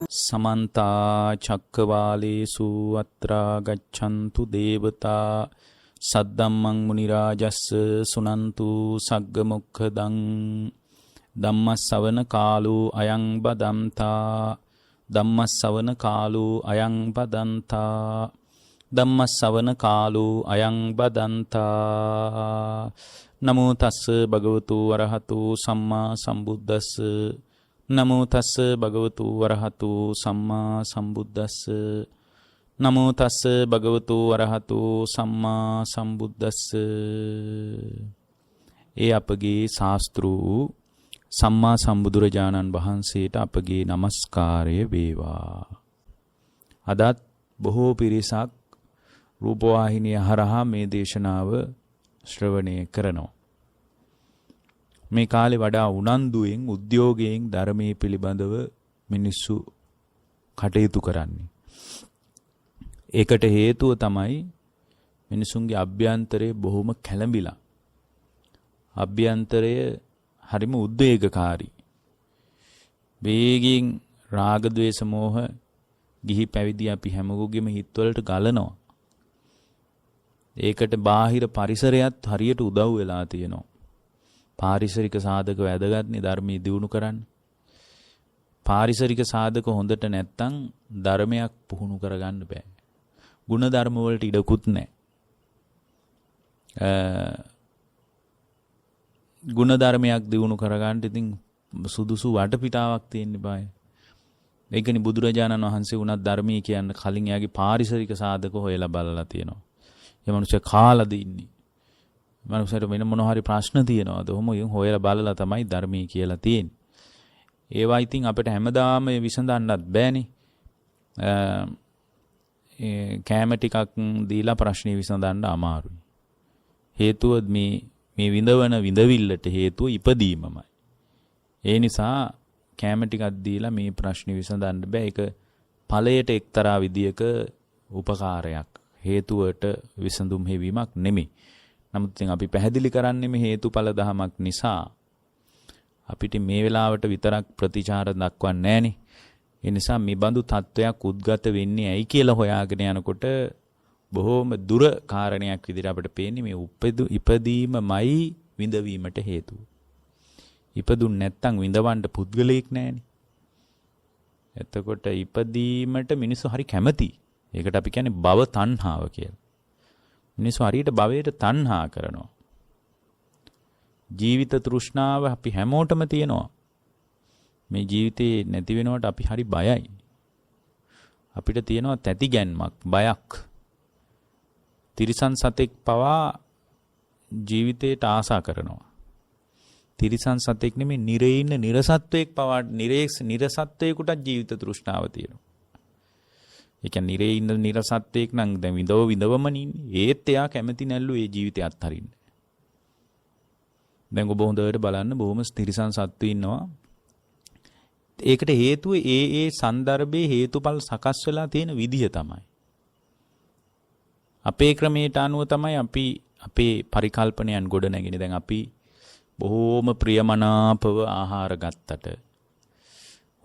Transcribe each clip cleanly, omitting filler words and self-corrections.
समन्ता चक्रवालेषु अत्रा गच्छन्तु देवता सद्धम्मं मुनिराजस्स सुनन्तु सग्गमुखदं धम्मස්සවන කාලෝ අයං බදන්තා ධම්මස්සවන කාලෝ අයං බදන්තා ධම්මස්සවන කාලෝ අයං බදන්තා නමෝ තස්ස භගවතු වරහතු සම්මා සම්බුද්දස්ස නමෝ තස්ස භගවතු වරහතු සම්මා සම්බුද්දස්ස නමෝ තස්ස භගවතු වරහතු සම්මා සම්බුද්දස්ස. ඒ අපගේ ශාස්ත්‍රූ සම්මා සම්බුදුරජාණන් වහන්සේට අපගේ নমස්කාරය වේවා. අදත් බොහෝ පිරිසක් රූපවාහිනිය හරහා මේ දේශනාව ශ්‍රවණය කරනවා. මේ කාලේ වඩා උනන්දුවෙන් උද්‍යෝගයෙන් ධර්මයේ පිළිබඳව මිනිස්සු කටයුතු කරන්නේ. ඒකට හේතුව තමයි මිනිසුන්ගේ අභ්‍යන්තරයේ බොහොම කැළඹිලා. අභ්‍යන්තරය හරිම උද්වේගකාරී. වේගයෙන් රාග ద్వේෂ මෝහ ගිහි පැවිදි අපි හැමෝගෙම හිතවලට ගලනවා. ඒකට බාහිර පරිසරයත් හරියට උදව් වෙලා තියෙනවා. පාරිසරික සාධක වැදගත්නේ ධර්මයේ දියුණු කරන්න. පාරිසරික සාධක හොඳට නැත්තම් ධර්මයක් පුහුණු කරගන්න බෑ. ගුණ ධර්ම වලට ඉඩකුත් නැහැ. ගුණ ධර්මයක් දියුණු කරගන්න ඉතින් සුදුසු වටපිටාවක් තියෙන්න බෑ. ඒකනේ බුදුරජාණන් වහන්සේ උනත් ධර්මයේ කියන්න කලින් එයාගේ පාරිසරික සාධක හොයලා බලලා තියෙනවා. ඒ මනුස්සයා කාලද ඉන්නේ. මනුස්සයට වෙන මොන හරි ප්‍රශ්න තියෙනවද? ඔහොම හොයලා බලලා තමයි ධර්මයේ කියලා තියෙන්නේ. ඒවා ඉතින් අපිට හැමදාම විසඳන්නත් බෑනේ. කැම ටිකක් දීලා ප්‍රශ්නේ විසඳන්න අමාරුයි. හේතුව මේ විඳවන විඳවිල්ලට හේතුව ඉපදීමමයි. ඒ නිසා කැම ටිකක් දීලා මේ ප්‍රශ්නේ විසඳන්න බෑ. ඒක ඵලයට එක්තරා විදියක උපකාරයක්. හේතුවට විසඳුම් හේවීමක් නෙමෙයි. නමුත් ඉතින් අපි පැහැදිලි කරන්නේ මේ හේතුඵල ධමයක් නිසා අපිට මේ වෙලාවට විතරක් ප්‍රතිචාර දක්වන්නේ නැහනේ. ඒ නිසා මේ බඳු තත්වයක් උද්ගත වෙන්නේ ඇයි කියලා හොයාගෙන යනකොට බොහෝම දුර කාරණයක් විදිහට අපිට පේන්නේ මේ ඉපදීමමයි විඳවීමට හේතුව. ඉපදුන් නැත්තම් විඳවන්න පුද්ගලයෙක් නැහනේ. එතකොට ඉපදීමට මිනිස්සු හරි කැමතියි. ඒකට අපි කියන්නේ භව තණ්හාව කියලා. මිනිස්සු හරියට භවයට තණ්හා කරනවා. ජීවිත තෘෂ්ණාව අපි හැමෝටම තියෙනවා. මේ ජීවිතේ නැති වෙනවට අපි හරි බයයි. අපිට තියෙනවා තැති ගැන්මක්, බයක්. තිරිසන් සතෙක් පවා ජීවිතයට ආසා කරනවා. තිරිසන් සතෙක් නෙමෙයි නිරේ ඉන්න නිරසත්වයක් පවා නිරසත්වයකට ජීවිත තෘෂ්ණාව තියෙනවා. ඒ කියන්නේ නිරේ ඉන්න නිරසත්වයක් නම් දැන් විඳවම ඉන්නේ. ඒත් එයා කැමති නැල්ලු ඒ ජීවිතය අත්හරින්න. දැන් ඔබ හොඳට බලන්න බොහොම තිරිසන් සත්තු ඉන්නවා. ඒකට හේතුව ඒ සන්දර්භයේ හේතුඵල සකස් වෙලා තියෙන විදිය තමයි. අපේ ක්‍රමයට අනුව තමයි අපි අපේ පරිකල්පනයන් ගොඩ නැගිනේ. දැන් අපි බොහෝම ප්‍රියමනාපව ආහාර ගත්තට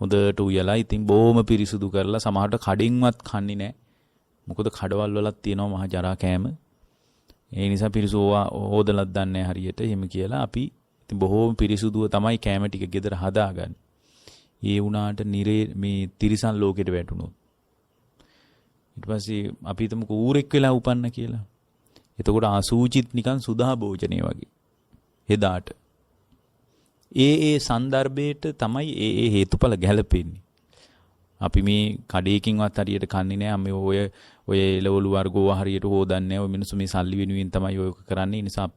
හොඳට උයලා ඉතින් බොහොම පිරිසුදු කරලා සමහරට කඩින්වත් කන්නේ නැහැ. මොකද කඩවල් වලක් තියෙනවා මහ ජරා කෑම. ඒ නිසා පිරිසු හොදලත් දන්නේ නැහැ හරියට. එහෙම කියලා අපි ඉතින් බොහෝම පිරිසුදුව තමයි කෑම ටික ගෙදර හදාගන්නේ. ඒ වුණාට නිරේ මේ තිරිසන් ලෝකෙට වැටුණොත් ඊට පස්සේ අපි හිතමුකෝ ඌරෙක් වෙලා උපන්න කියලා. එතකොට අසූචිත් නිකන් සුදා භෝජනේ වගේ. එදාට ඒ සන්දර්භයට තමයි ඒ හේතුඵල ගැලපෙන්නේ. අපි මේ කඩේකින්වත් හරියට කන්නේ නැහැ. අපි ඔය එළවලු වර්ගෝ හරියට හොදන්නේ නැහැ. ඔය මිනිස්සු මේ සල්ලි වෙනුවෙන් තමයි ඔය කරන්නේ. ඒ නිසා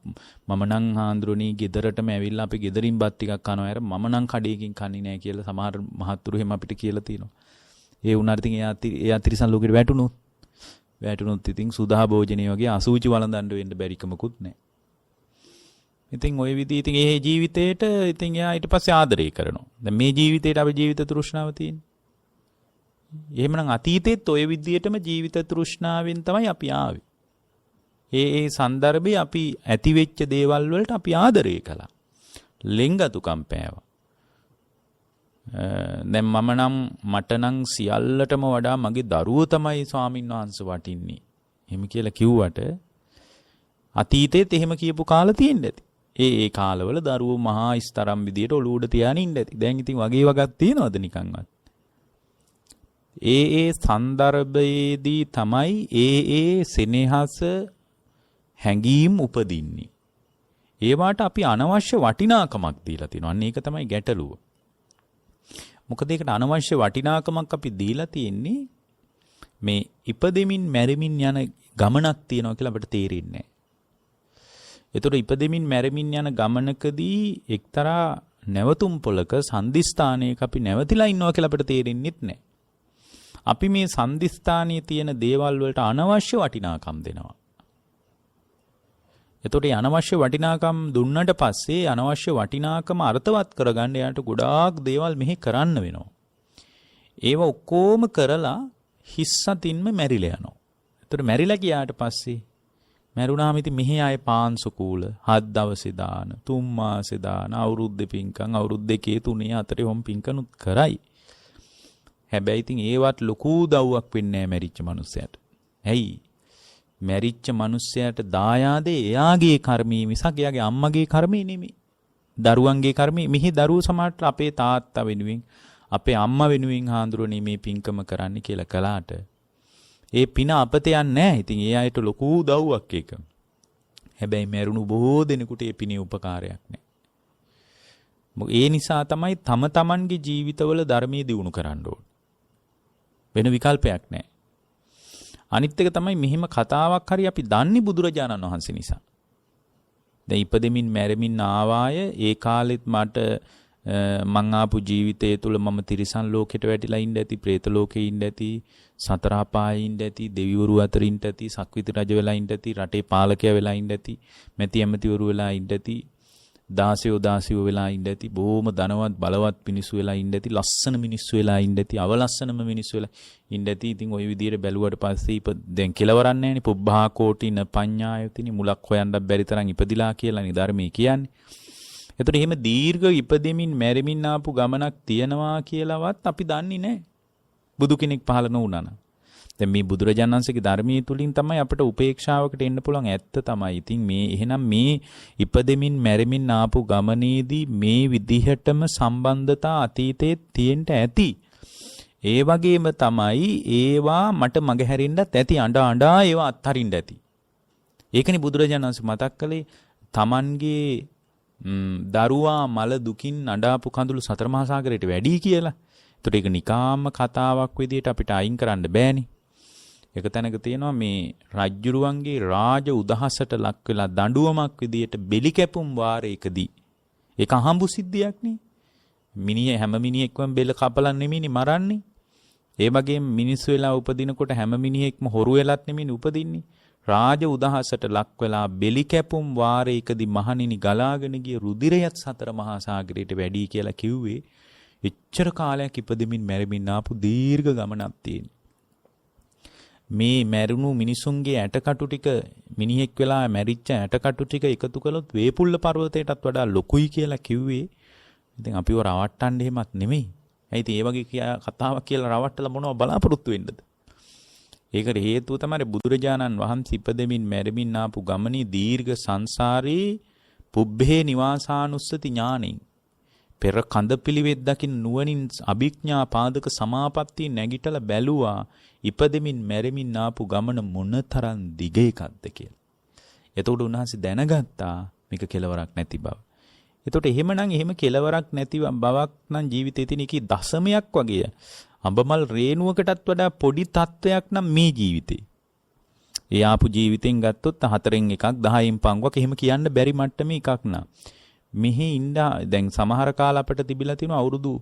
මම නම් හාන්දරෝණී ගෙදරටම ඇවිල්ලා අපි ගෙදරින් බත් ටිකක් කනවා. අර මම නම් කඩේකින් කන්නේ නැහැ කියලා සමහර මහත්තුරු එහෙම අපිට කියලා තියෙනවා. ඒ වුණාට ඉතින් එයා තිරිසන් ලෝකෙට වැටුණොත් ඉතින් සුදා භෝජනේ වගේ අසූචි වළඳන්න වෙන්න බැරිකමකුත් නැහැ. ඉතින් ওই විදිහ ඉතින් ඒ ජීවිතේට ඉතින් එයා ඊට පස්සේ ආදරය කරනවා. දැන් මේ ජීවිතේට අපි ජීවිත තෘෂ්ණාව තියෙන්නේ. එහෙමනම් අතීතෙත් ওই විදිහටම ජීවිත තෘෂ්ණාවෙන් තමයි අපි ආවේ. ඒ සන්දර්භේ අපි ඇති වෙච්ච දේවල් වලට අපි ආදරය කළා. ලෙන්ගතුකම් පෑවා. දැන් මම නම් මට නම් සියල්ලටම වඩා මගේ දරුවෝ තමයි ස්වාමින් වහන්සේ වටින්නේ. එහෙම කියලා කිව්වට අතීතයේත් එහෙම කියපු කාල තියෙන්න ඇති. ඒ කාලවල දරුවෝ මහා ස්තරම් විදියට ඔලුව උඩ තියාගෙන ඉන්න ඇති. දැන් ඉතින් වගේ වගක් තියනවද නිකන්වත්? ඒ සන්දර්භයේදී තමයි ඒ සෙනෙහස හැඟීම් උපදින්නේ. ඒවට අපි අනවශ්‍ය වටිනාකමක් දීලා තිනවා. අන්න ඒක තමයි ගැටලුව. මොකද ඒකට අනවශ්‍ය වටිනාකමක් අපි දීලා තියෙන්නේ මේ ඉපදෙමින් මැරෙමින් යන ගමනක් තියෙනවා කියලා අපිට තේරෙන්නේ නැහැ. ඒතර ඉපදෙමින් මැරෙමින් යන ගමනකදී එක්තරා නැවතුම් පොලක සන්දිස්ථානයක අපි නැවතිලා ඉන්නවා කියලා අපිට තේරෙන්නෙත් නැහැ. අපි මේ සන්දිස්ථානයේ තියෙන දේවල් වලට අනවශ්‍ය වටිනාකම් දෙනවා. එතකොට මේ අනවශ්‍ය වටිනාකම් දුන්නට පස්සේ අනවශ්‍ය වටිනාකම අර්ථවත් කරගන්න යාට ගොඩාක් දේවල් මෙහි කරන්න වෙනවා. ඒව ඔක්කොම කරලා හිස්සතින්ම මැරිලා යනවා. එතකොට මැරිලා ගියාට පස්සේ මැරුණාම ඉතින් මෙහි ආයේ පාන්සු කූල 7 දවසේ දාන 3 මාසේ දාන අවුරුද්දේ පින්කම් අවුරුදු 2 3 4 හොම් පින්කනුත් කරයි. හැබැයි ඉතින් ඒවත් ලොකු දව්වක් වෙන්නේ නැහැ මැරිච්ච මිනිස්සයාට. ඇයි? මැරිච්ච මිනිස්සයාට දායාදේ එයාගේ කර්මී මිසක් එයාගේ අම්මගේ කර්මී නෙමෙයි. දරුවන්ගේ කර්මී. මෙහි දරුවෝ සමහරට අපේ තාත්තා වෙනුවෙන් අපේ අම්මා වෙනුවෙන් හාඳුරන්නේ මේ පින්කම කරන්න කියලා කළාට ඒ පින අපත යන්නේ නැහැ. ඉතින් ඒ අයට ලොකු දව්වක් ඒක. හැබැයි මැරුණු බොහෝ දෙනෙකුට ඒ පිනේ උපකාරයක් නැහැ. ඒ නිසා තමයි තම තමන්ගේ ජීවිතවල ධර්මයේ දියුණු කරන්න ඕන. වෙන විකල්පයක් නැහැ. අනිත් එක තමයි මෙහිම කතාවක් හරි අපි දන්නේ බුදුරජාණන් වහන්සේ නිසා. දැන් ඉපදෙමින් මැරෙමින් ආවාය ඒ කාලෙත් මට මං ආපු ජීවිතය තුළ මම තිරිසන් ලෝකෙට වැටිලා ඉන්න ඇති, പ്രേත ලෝකෙ ඉන්න ඇති, සතර අපායේ ඉන්න ඇති, දෙවිවරු අතර ඉන්න ඇති, සක්විති රජ වෙලා ඉන්න ඇති, රටේ පාලකයා වෙලා ඉන්න ඇති, මැති ඇමතිවරු වෙලා ඉන්න ඇති, දාසයෝ වෙලා ඉන්න ඇති, බොහොම ධනවත් බලවත් මිනිස්සු වෙලා ඉන්න ඇති, ලස්සන මිනිස්සු වෙලා ඉන්න ඇති, අවලස්සනම මිනිස්සු වෙලා ඉන්න ඇති. ඉතින් ওই විදිහට බැලුවට පස්සේ දැන් කෙලවරක් නැහැනේ. පුබ්බහා කෝටින පඤ්ඤායතිනි මුලක් හොයන්නත් බැරි තරම් ඉපදිලා කියලානේ ධර්මයේ කියන්නේ. එතකොට එහෙම දීර්ඝ ඉපදෙමින් මැරෙමින් ආපු ගමනක් තියනවා කියලාවත් අපි දන්නේ නැහැ. බුදු කෙනෙක් පහළ නොවුණා නම්. දැන් මේ බුදුරජාණන් වහන්සේගේ ධර්මයේ තුලින් තමයි අපිට උපේක්ෂාවකට එන්න පුළුවන් ඇත්ත තමයි. ඉතින් මේ එහෙනම් මේ ඉපදෙමින් මැරෙමින් ආපු ගමනේදී මේ විදිහටම සම්බන්ධතා අතීතයේ තියෙන්න ඇති. ඒ වගේම තමයි ඒවා මට මගහැරෙන්නත් ඇති, අඬා ඒවා අත්හරින්න ඇති. ඒකනේ බුදුරජාණන් වහන්සේ මතක් කළේ Tamanගේ දරුවා මල දුකින් අඬාපු කඳුළු සතර මහා සාගරයට වැඩි කියලා. ඒතකොට ඒක නිකාම්ම කතාවක් විදිහට අපිට අයින් කරන්න බෑනේ. එක තැනක තියෙනවා මේ රජ්ජුරුවන්ගේ රාජ උදහසට ලක් වෙලා දඬුවමක් විදියට බෙලි කැපුම් වාරයකදී ඒක අහඹු සිද්ධියක් නේ. හැම මිනිහෙක්ම බෙල කපලා නෙමෙයිනේ මරන්නේ. ඒ වගේම මිනිස්සු වෙලා උපදිනකොට හැම මිනිහෙක්ම හොරු වෙලත් නෙමෙයිනේ උපදින්නේ. රාජ උදහසට ලක් වෙලා බෙලි කැපුම් වාරයකදී මහණෙනි ගලාගෙන ගිය රුධිරයත් සතර මහා සාගරයට වැඩි කියලා කිව්වේ. එච්චර කාලයක් ඉපදෙමින් මැරෙමින් ආපු දීර්ඝ ගමනක් තියෙන. මේ මැරුණු මිනිසුන්ගේ ඇටකටු ටික මිනිහෙක් වෙලා මැරිච්ච ඇටකටු ටික එකතු කළොත් වේපුල්ල පර්වතයටත් වඩා ලොකුයි කියලා කිව්වේ. ඉතින් අපිව රවට්ටන්න එහෙමත් නෙමෙයි. ඒ ඉතින් ඒ වගේ කතාවක් කියලා රවට්ටලා මොනව බලාපොරොත්තු වෙන්නද? ඒකට හේතුව තමයි බුදුරජාණන් වහන්සේ ඉපදෙමින් මැරෙමින් ආපු ගමනේ දීර්ඝ සංසාරේ පුබ්බේ නිවාසානුස්සති ඥානෙන් පෙර කඳ පිළිවෙත් දකින් නුවණින් අභිඥා පාදක සමාපatti නැගිටලා බැලුවා ඉපදෙමින් මැරෙමින් ආපු ගමන මොනතරම් දිග එකක්ද කියලා. එතකොට උන්වහන්සේ දැනගත්තා මේක කෙලවරක් නැති බව. එතකොට එහෙමනම් එහෙම කෙලවරක් නැති බවක් නම් ජීවිතේ තියෙන එකේ දශමයක් වගේ අඹමල් රේණුවකටත් වඩා පොඩි තත්වයක් නම් මේ ජීවිතේ. ඒ ආපු ජීවිතෙන් ගත්තොත් 4න් එකක් 10න් පංගුවක් එහෙම කියන්න බැරි මට්ටමේ එකක් නා. මෙහි ඉඳා දැන් සමහර කාල අපිට තිබිලා තියෙන අවුරුදු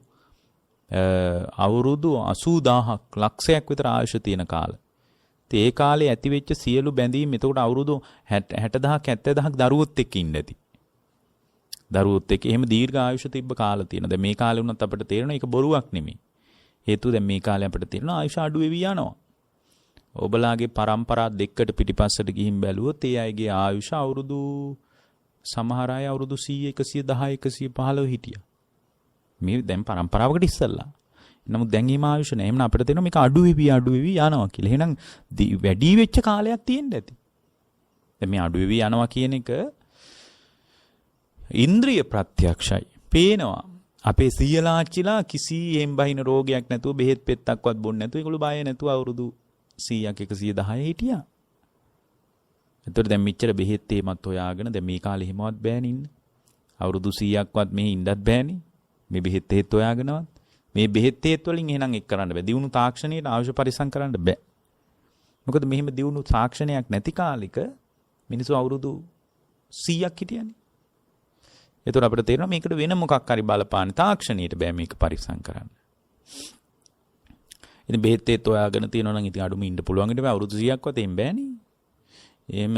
80000ක් ලක්ෂයක් විතර ආයුෂ තියෙන කාල. ඉතින් ඒ කාලේ ඇති වෙච්ච සියලු බැඳීම් එතකොට අවුරුදු 60000ක් 70000ක් දරුවොත් එක්ක ඉන්න ඇති. දරුවොත් එක්ක එහෙම දීර්ඝ ආයුෂ තිබ්බ කාල තියෙනවා. දැන් මේ කාලේ වුණත් අපිට තේරෙනවා ඒක බොරුවක් නෙමෙයි. හේතුව දැන් මේ කාලේ අපිට තේරෙනවා ආයුෂ අඩු වෙවි යනවා. ඔබලාගේ પરම්පරා දෙකකට පිටිපස්සට ගිහින් බැලුවොත් ඒ අයගේ ආයුෂ අවුරුදු සමහර අය අවුරුදු 100 110 115 හිටියා. මේ දැන් પરම්පරාවකට ඉස්සල්ලා. නමුත් දැන් ඊම ආයුෂ නැහැ. එහෙනම් අපිට තේරෙනවා මේක අඩු වෙවි යනවා කියලා. එහෙනම් වැඩි වෙච්ච කාලයක් තියෙන්න ඇති. දැන් මේ අඩු වෙවි යනවා කියන එක ඉන්ද්‍රිය ප්‍රත්‍යක්ෂයි. පේනවා. අපේ සීයලාච්චිලා කිසියෙන් බහින රෝගයක් නැතුව බෙහෙත් පෙත්තක්වත් බොන්නේ නැතුව ඒගොල්ලෝ බය නැතුව අවුරුදු 100ක් 110 හිටියා. එතකොට දැන් මෙච්චර බෙහෙත් තේමත් හොයාගෙන දැන් මේ කාලේ හිමවත් බෑනේ ඉන්න. අවුරුදු 100ක්වත් මෙහි ඉන්නත් බෑනේ. මේ බෙහෙත් තේත් හොයාගෙනවත්. මේ බෙහෙත් තේත් වලින් එහෙනම් එක් කරන්න බෑ. දියුණු තාක්ෂණයට අවශ්‍ය පරිසම් කරන්න බෑ. මොකද මෙහිම දියුණු තාක්ෂණයක් නැති කාලෙක මිනිස්සු අවුරුදු 100ක් හිටියනේ. එතකොට අපිට තේරෙනවා මේකට වෙන මොකක් හරි බලපාන තාක්ෂණයට බෑ මේක පරිසම් කරන්න. ඉතින් බෙහෙත් තේත් හොයාගෙන තියෙනවා නම් ඉතින් අඩුම ඉන්න පුළුවන් ඊට අවුරුදු 100ක්වත් එම් බෑනේ. එහෙම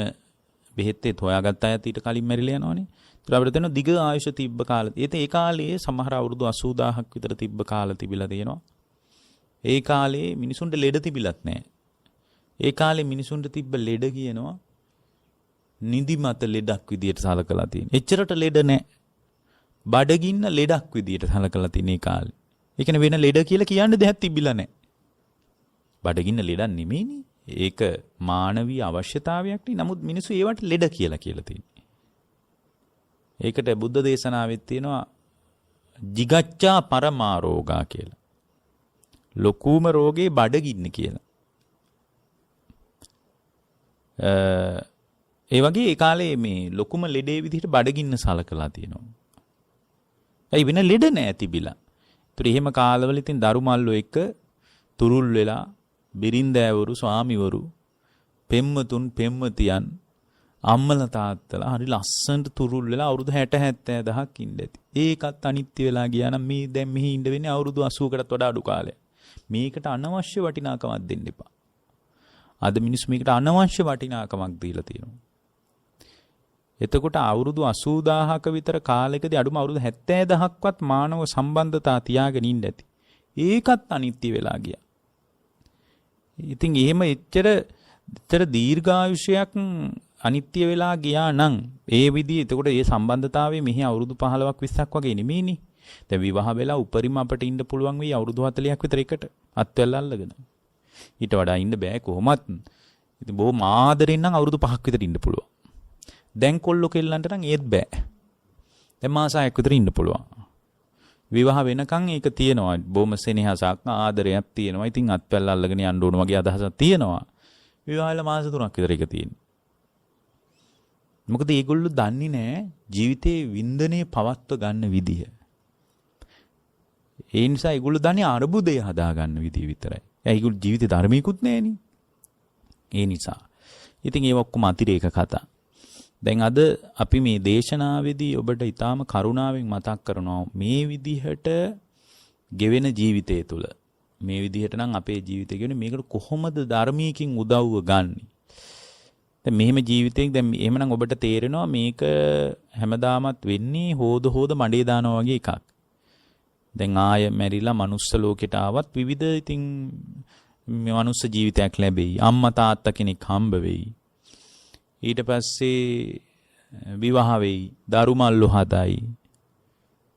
බෙහෙත් තේත් හොයාගත්ත අයත් ඊට කලින් මැරිලා යනවනේ. ඒත් අපිට තේරෙනවා දිග ආයුෂ තිබ්බ කාලේ. ඒ කාලේ සමහර අවුරුදු 80000ක් විතර තිබ්බ කාල තිබිලා තියෙනවා. ඒ කාලේ මිනිසුන්ට ලෙඩ තිබිලත් නැහැ. ඒ කාලේ මිනිසුන්ට තිබ්බ ලෙඩ කියනවා නිදිමත ලෙඩක් විදියට සලකලා තියෙන. එච්චරට ලෙඩ නැහැ. බඩගින්න ලෙඩක් විදියට සලකලා තියෙන ඒ කාලේ. ඒ කියන්නේ වෙන ලෙඩ කියලා කියන්න දෙයක් තිබිලා නැහැ. බඩගින්න ලෙඩක් නෙමෙයිනේ. ඒක මානවීය අවශ්‍යතාවයක් නේ. නමුත් මිනිස්සු ඒවට ලෙඩ කියලා තියෙනවා. ඒකට බුද්ධ දේශනාවෙත් තියෙනවා jigaccha paramarෝගා කියලා. ලොකුම රෝගේ බඩගින්න කියලා. ඒ වගේ ඒ කාලේ මේ ලොකුම ලෙඩේ විදිහට බඩගින්න සලකලා තියෙනවා. ඒ වෙන ලෙඩ නෑ තිබිලා. ඒතර එහෙම කාලවල ඉතින් දරු මල්ලෝ එක්ක තුරුල් වෙලා බිරින්දෑවරු ස්වාමිවරු පෙම්මතුන් පෙම්මතියන් අම්මලා තාත්තලා හරි ලස්සනට තුරුල් වෙලා අවුරුදු 60 70ක් ඉන්න ඇති. ඒකත් අනිත්‍ය වෙලා ගියා නම් මේ දැන් මෙහි ඉන්න වෙන්නේ අවුරුදු 80කටත් වඩා අඩු කාලයක්. මේකට අනවශ්‍ය වටිනාකමක් දෙන්න එපා. අද මිනිස්සු මේකට අනවශ්‍ය වටිනාකමක් දීලා තියෙනවා. එතකොට අවුරුදු 80000ක විතර කාලෙකදී අඩුම අවුරුදු 70000ක්වත් මානව සම්බන්ධතා තියාගෙන ඉන්න ඇති. ඒකත් අනිත්‍ය වෙලා ගියා. ඉතින් එහෙම එච්චර දීර්ඝායුෂයක් අනිත්‍ය වෙලා ගියා නම් ඒ විදිහ එතකොට මේ සම්බන්ධතාවයේ මෙහි අවුරුදු 15ක් 20ක් වගේ නෙමෙයිනේ. දැන් විවාහ වෙලා උපරිම අපට ඉන්න පුළුවන් වෙයි අවුරුදු 40ක් විතර එකට අත්වැල්ල අල්ලගෙන. ඊට වඩා ඉන්න බෑ කොහොමත්. ඉතින් බොහොම ආදරෙන් නම් අවුරුදු 5ක් විතර ඉන්න පුළුවන්. දැන් කොල්ලෝ කෙල්ලන්ට නම් ඒත් බෑ. දැන් මාස 6ක් විතර ඉන්න පුළුවන්. විවාහ වෙනකන් ඒක තියෙනවා. බොහොම සෙනෙහසක් ආදරයක් තියෙනවා. ඉතින් අත්වැල්ල අල්ලගෙන යන්න ඕන වගේ අදහසක් තියෙනවා. විවාහල මාස 3ක් විතර ඒක තියෙනවා. මොකද ඒගොල්ලෝ දන්නේ නැහැ ජීවිතේ වින්දනයේ පවත්ව ගන්න විදිහ. ඒ නිසා ඒගොල්ලෝ දන්නේ අරුබුදය හදා ගන්න විදිහ විතරයි. ඒගොල්ලෝ ජීවිතේ ධර්මීකුත් නැහෙනි. ඒ නිසා. ඉතින් ඒක ඔක්කොම අතිරේක කතා. දැන් අද අපි මේ දේශනාවේදී ඔබට ඊටාම කරුණාවෙන් මතක් කරනවා මේ විදිහට ගෙවෙන ජීවිතය තුළ මේ විදිහට නම් අපේ ජීවිතය කියන්නේ මේකට කොහොමද ධර්මීකින් උදව්ව ගන්නෙ. දැන් මෙහෙම ජීවිතයක් දැන් එහෙමනම් ඔබට තේරෙනවා මේක හැමදාමත් වෙන්නේ හොද මඩේ දානවා වගේ එකක්. දැන් ආය මැරිලා මනුස්ස ලෝකෙට ආවත් විවිධ ඉතින් මේ මනුස්ස ජීවිතයක් ලැබෙයි. අම්මා තාත්තා කෙනෙක් හම්බ වෙයි. ඊට පස්සේ විවාහ වෙයි. දරු මල්ලෝ හදයි.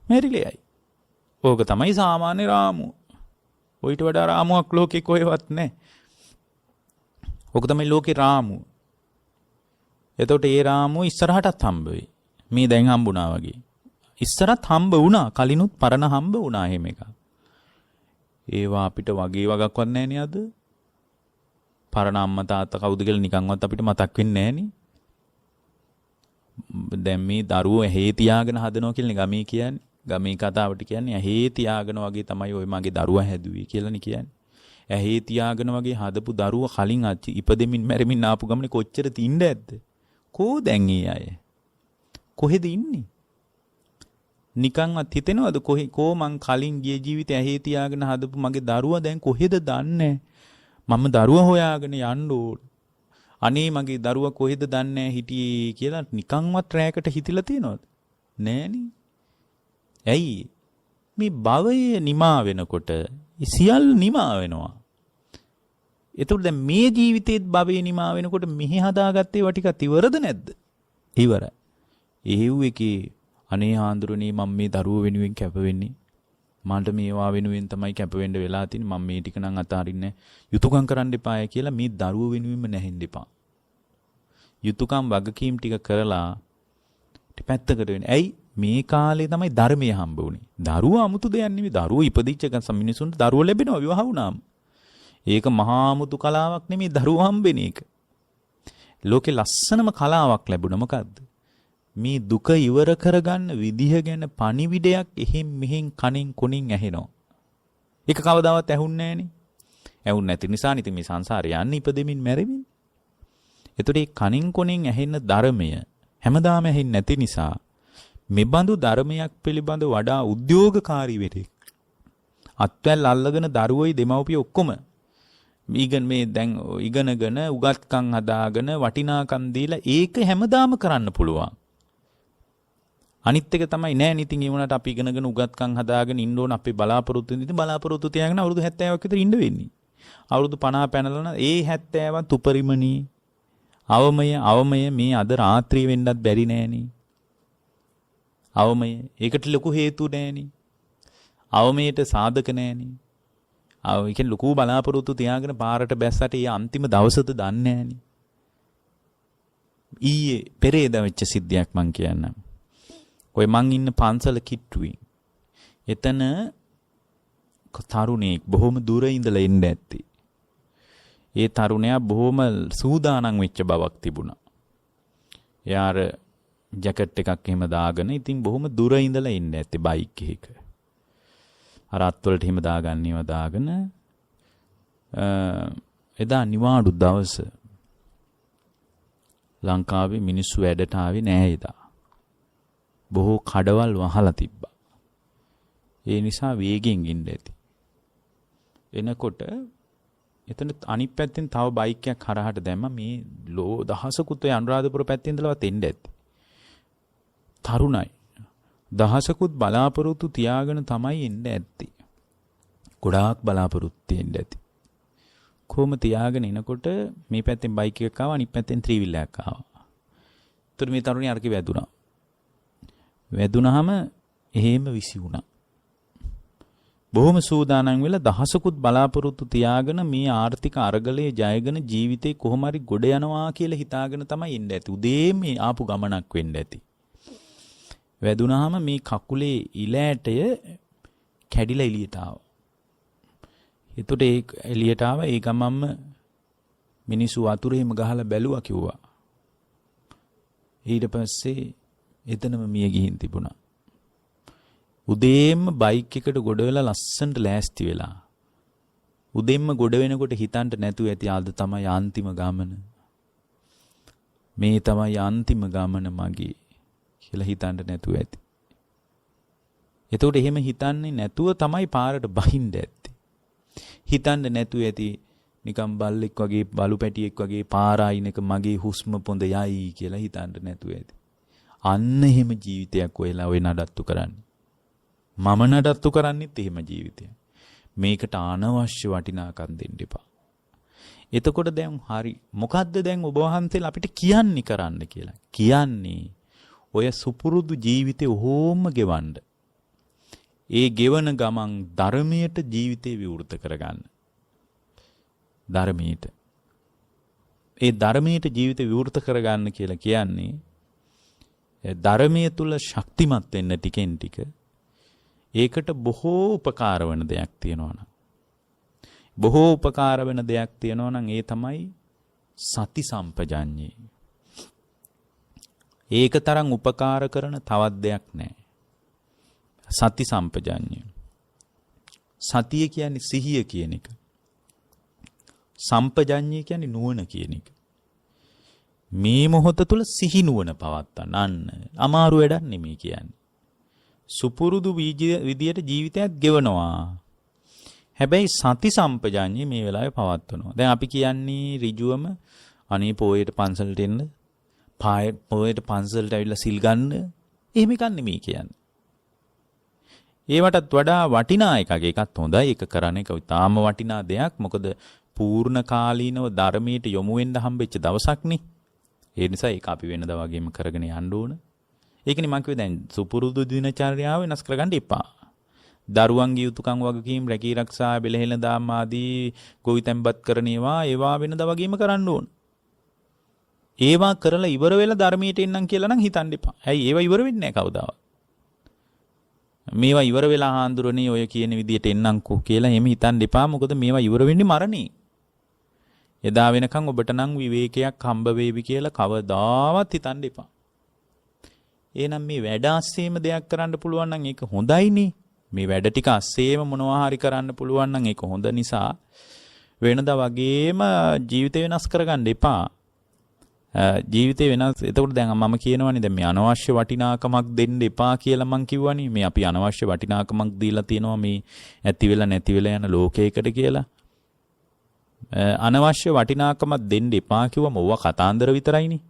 මැරිලෙයි. ඕක තමයි සාමාන්‍ය රාමුව. ඔයිට වඩා රාමුවක් ලෝකේ කොහෙවත් නැහැ. ඕක තමයි ලෝකේ රාමුව. එතකොට ඒ රාමුව ඉස්සරහටත් හම්බ වෙයි. මේ දැන් හම්බුණා වගේ. ඉස්සරත් හම්බ වුණා. කලිනුත් පරණ හම්බ වුණා එහෙම එකක්. ඒවා අපිට වගේ වගක්වත් නැහැ නේ අද. පරණ අම්මා තාත්තා කවුද කියලා නිකන්වත් අපිට මතක් වෙන්නේ නැහැ නේ. දැන් මේ දරුවෝ ඇහි තියාගෙන හදනවා කියලා ගමේ කියන්නේ. ගමේ කතාවට කියන්නේ ඇහි තියාගෙන වගේ තමයි ওই මගේ දරුවා හැදුවේ කියලා නේ කියන්නේ. ඇහි තියාගෙන වගේ හදපු දරුවා කලින් ඉපදෙමින් මැරෙමින් ආපු ගමනේ කොච්චර තින්න ඇද්ද? කෝ දැන් ඒ අය? කොහෙද ඉන්නේ? නිකන්වත් හිතෙනවද කෝ මං කලින් ගිය ජීවිතේ ඇහි තියාගෙන හදපු මගේ දරුවා දැන් කොහෙද දන්නේ? මම දරුවා හොයාගෙන යන්න ඕන. අනේ මගේ දරුවා කොහෙද දන්නේ හිටියේ කියලා නිකන්වත් රැයකට හිතිලා තියනවද? නෑනේ. ඇයි? මේ භවය නිමා වෙනකොට සියල්ල නිමා වෙනවා. එතකොට දැන් මේ ජීවිතේත් භවය නිමා වෙනකොට මෙහි හදාගත්තේ ඒවා ටිකක් ඉවරද නැද්ද? ඉවරයි. එහෙව් එකේ අනේ හාඳුරුනේ මම මේ දරුවෝ වෙනුවෙන් කැප වෙන්නේ. මන්ට මේවා වෙනුවෙන් තමයි කැප වෙන්න වෙලා තියෙන්නේ. මම මේ ටික නම් අතාරින්නේ යුතුයකම් කරන්න එපාය කියලා මේ දරුවෝ වෙනුවෙන්ම නැහෙන්න එපා. යුතුයකම් වගකීම් ටික කරලා පැත්තකට වෙන්න. ඇයි මේ කාලේ තමයි ධර්මය හම්බ වුනේ. දරුවෝ 아무තු දෙයක් නෙවෙයි. දරුවෝ ඉපදිච්ච ගමන් මිනිසුන්ට දරුවෝ ලැබෙනවා විවාහ වුණාම. ඒක මහා මුතු කලාවක් නෙමෙයි දරුවෝ හම්බෙන එක. ලෝකේ ලස්සනම කලාවක් ලැබුණා මොකද්ද? මේ දුක ඉවර කරගන්න විදිහ ගැන පණිවිඩයක් එහෙන් මෙහෙන් කණෙන් කොණින් ඇහෙනවා. ඒක කවදාවත් ඇහුන්නේ නැහනේ. ඇහුන්නේ නැති නිසා ඉතින් මේ සංසාරේ යන්නේ ඉපදෙමින් මැරෙමින්. ඒතකොට මේ කණෙන් කොණින් ඇහෙන ධර්මය හැමදාම ඇහෙන්නේ නැති නිසා මෙබඳු ධර්මයක් පිළිබඳ වඩා උද්‍යෝගකාරී වෙටි. අත්වැල් අල්ලගෙන දරුවෝයි දෙමව්පිය ඔක්කොම මේ දැන් ඉගෙනගෙන උගත්කම් හදාගෙන වටිනාකම් දීලා ඒක හැමදාම කරන්න පුළුවන්. අනිත් එක තමයි නෑ නිතින් ඒ වුණාට අපි ඉගෙනගෙන උගත්කම් හදාගෙන ඉන්න ඕන අපේ බලාපොරොත්තු වෙන ඉතින් බලාපොරොත්තු තියාගෙන අවුරුදු 70ක් විතර ඉන්න වෙන්නේ. අවුරුදු 50 පැනලා නම් ඒ 70වත් උපරිමණී අවමය මේ අද රාත්‍රිය වෙන්නත් බැරි නෑනේ. අවමය ඒකට ලොකු හේතු නෑනේ. අවමයට සාධක නෑනේ. ඒ කියන්නේ ලොකු බලාපොරොත්තු තියාගෙන පාරට බැස්සට ඒ අන්තිම දවසද දන්නේ නෑනේ. ඊයේ පෙරේදා වෙච්ච සිද්ධියක් මං කියන්නම්. ඔය මං ඉන්න පන්සල කිට්ටුවේ. එතන තරුණෙක් බොහොම දුර ඉඳලා එන්න ඇත්තේ. ඒ තරුණයා බොහොම සූදානම් වෙච්ච බවක් තිබුණා. එයාර ජැකට් එකක් එහෙම දාගෙන ඉතින් බොහොම දුර ඉඳලා එන්න ඇත්තේ බයික් එකක. අර අත්වලට එහෙම දාගන්නේව දාගෙන එදා නිවාඩු දවස ලංකාවේ මිනිස්සු වැඩට ආවේ නෑ එදා. බොහෝ කඩවල් වහලා තිබ්බා. ඒ නිසා වේගෙන් ඉන්න ඇති. එනකොට එතන අනිත් පැත්තෙන් තව බයික් එකක් හරහට දැම්ම මේ ලෝ දහසකුත් ඔය අනුරාධපුර පැත්තේ ඉඳලාවත් එන්න ඇති. තරුණයි. දහසකුත් බලාපොරොත්තු තියාගෙන තමයි එන්න ඇත්තේ. ගොඩාක් බලාපොරොත්තු වෙන්න ඇති. කොහොම තියාගෙන එනකොට මේ පැත්තෙන් බයික් එකක් ආවා අනිත් පැත්තෙන් ත්‍රී වීලර් එකක් ආවා. ඒතර මේ තරුණිය අරකේ වැදුනා. වැදුනහම එහෙම විසි වුණා. බොහොම සූදානම් වෙලා දහසකුත් බලාපොරොත්තු තියාගෙන මේ ආර්ථික අරගලයේ ජයගෙන ජීවිතේ කොහොම හරි ගොඩ යනවා කියලා හිතාගෙන තමයි එන්න ඇති. උදේ මේ ආපු ගමනක් වෙන්න ඇති. වැදුනහම මේ කකුලේ ඉලෑටය කැඩිලා එළියට ආවා. එතකොට ඒ එළියට ආවා ඒ ගමම්ම මිනිස්සු වතුරේම ගහලා බැලුවා කිව්වා. ඊට පස්සේ එතනම මිය ගිහින් තිබුණා. උදේම බයික් එකට ගොඩ වෙලා ලස්සනට ලෑස්ති වෙලා. උදේම ගොඩ වෙනකොට හිතන්න නැතුව ඇති ආද තමයි අන්තිම ගමන. මේ තමයි අන්තිම ගමන මගේ කියලා හිතන්න නැතුව ඇති. එතකොට එහෙම හිතන්නේ නැතුව තමයි පාරට බහින්න ඇත්තේ. හිතන්න නැතුව ඇති නිකම් බල්ලෙක් වගේ බලු පැටියෙක් වගේ පාර අයිනක මගේ හුස්ම පොඳ යයි කියලා හිතන්න නැතුව ඇති. අන්න එහෙම ජීවිතයක් ඔයලා ඔය නඩත්තු කරන්නේ. මම නඩත්තු කරන්නේත් එහෙම ජීවිතයක්. මේකට අනවශ්‍ය වටිනාකම් දෙන්න එපා. එතකොට දැන් හරි මොකද්ද දැන් ඔබ වහන්සේලා අපිට කියන්නේ කරන්න කියලා. කියන්නේ ඔය සුපුරුදු ජීවිතේ ඕම ගෙවන්න. ඒ ගෙවන ගමන් ධර්මයට ජීවිතේ විවෘත කරගන්න. ධර්මයට. ඒ ධර්මයට ජීවිතේ විවෘත කරගන්න කියලා කියන්නේ ධර්මයේ තුල ශක්තිමත් වෙන්න ටිකෙන් ටික ඒකට බොහෝ උපකාර වෙන දෙයක් තියෙනවා නම් බොහෝ උපකාර වෙන දෙයක් තියෙනවා නම් ඒ තමයි සති සම්පජඤ්ඤේ. ඒක තරම් උපකාර කරන තවත් දෙයක් නැහැ. සති සම්පජඤ්ඤය. සතිය කියන්නේ සිහිය කියන එක. සම්පජඤ්ඤය කියන්නේ නුවණ කියන එක. මේ මොහොත තුල සිහි නුවණ පවත්තන්න අන්න අමාරු වැඩක් නෙමෙයි කියන්නේ. සුපුරුදු විදියට ජීවිතයත් ගෙවනවා. හැබැයි සති සම්පජඤ්ඤය මේ වෙලාවේ පවත්වනවා. දැන් අපි කියන්නේ ඍජුවම අනේ පොයේට පන්සලට එන්න, පොයේට පන්සලට ඇවිල්ලා සිල් ගන්න. එහෙම එකක් නෙමෙයි කියන්නේ. ඒවටත් වඩා වටිනා එකක්. ඒකත් හොඳයි. ඒක කරන එක තාම වටිනා දෙයක්. මොකද පූර්ණ කාලීනව ධර්මයට යොමු වෙන්න හම්බෙච්ච දවසක්නේ. ඒ නිසා ඒක අපි වෙනදා වගේම කරගෙන යන්න ඕන. ඒකනේ මම කිව්වේ දැන් සුපුරුදු දිනචර්යාව වෙනස් කරගන්න එපා. දරුවන්ගේ යුතුයකම් වගකීම් රැකී ආරක්ෂා බෙලහෙළ දාම් ආදී ගොවිතැන්පත් කරන ඒවා වෙනදා වගේම කරන්න ඕන. ඒවා කරලා ඉවර වෙලා ධර්මයට එන්නම් කියලා නම් හිතන්න එපා. ඇයි ඒවා ඉවර වෙන්නේ නැහැ කවදාවත්. මේවා ඉවර වෙලා හාඳුරන්නේ ඔය කියන විදියට එන්නම්කෝ කියලා එහෙම හිතන්න එපා. මොකද මේවා ඉවර වෙන්නේ මරණේ. එදා වෙනකන් ඔබට නම් විවේකයක් හම්බ වේවි කියලා කවදාවත් හිතන්න එපා. එහෙනම් මේ වැඩ අස්සේම දෙයක් කරන්න පුළුවන් නම් ඒක හොඳයිනේ. මේ වැඩ ටික අස්සේම මොනවා හරි කරන්න පුළුවන් නම් ඒක හොඳ නිසා වෙනදා වගේම ජීවිතය වෙනස් කරගන්න එපා. ජීවිතේ වෙනස්. එතකොට දැන් මම කියනවානේ දැන් මේ අනවශ්‍ය වටිනාකමක් දෙන්න එපා කියලා මං කිව්වනේ. මේ අපි අනවශ්‍ය වටිනාකමක් දීලා තියෙනවා මේ ඇති වෙලා නැති වෙලා යන ලෝකයකට කියලා. අනවශ්‍ය වටිනාකමක් දෙන්න එපා කිව්වම ඕවා කතාන්දර විතරයිනේ.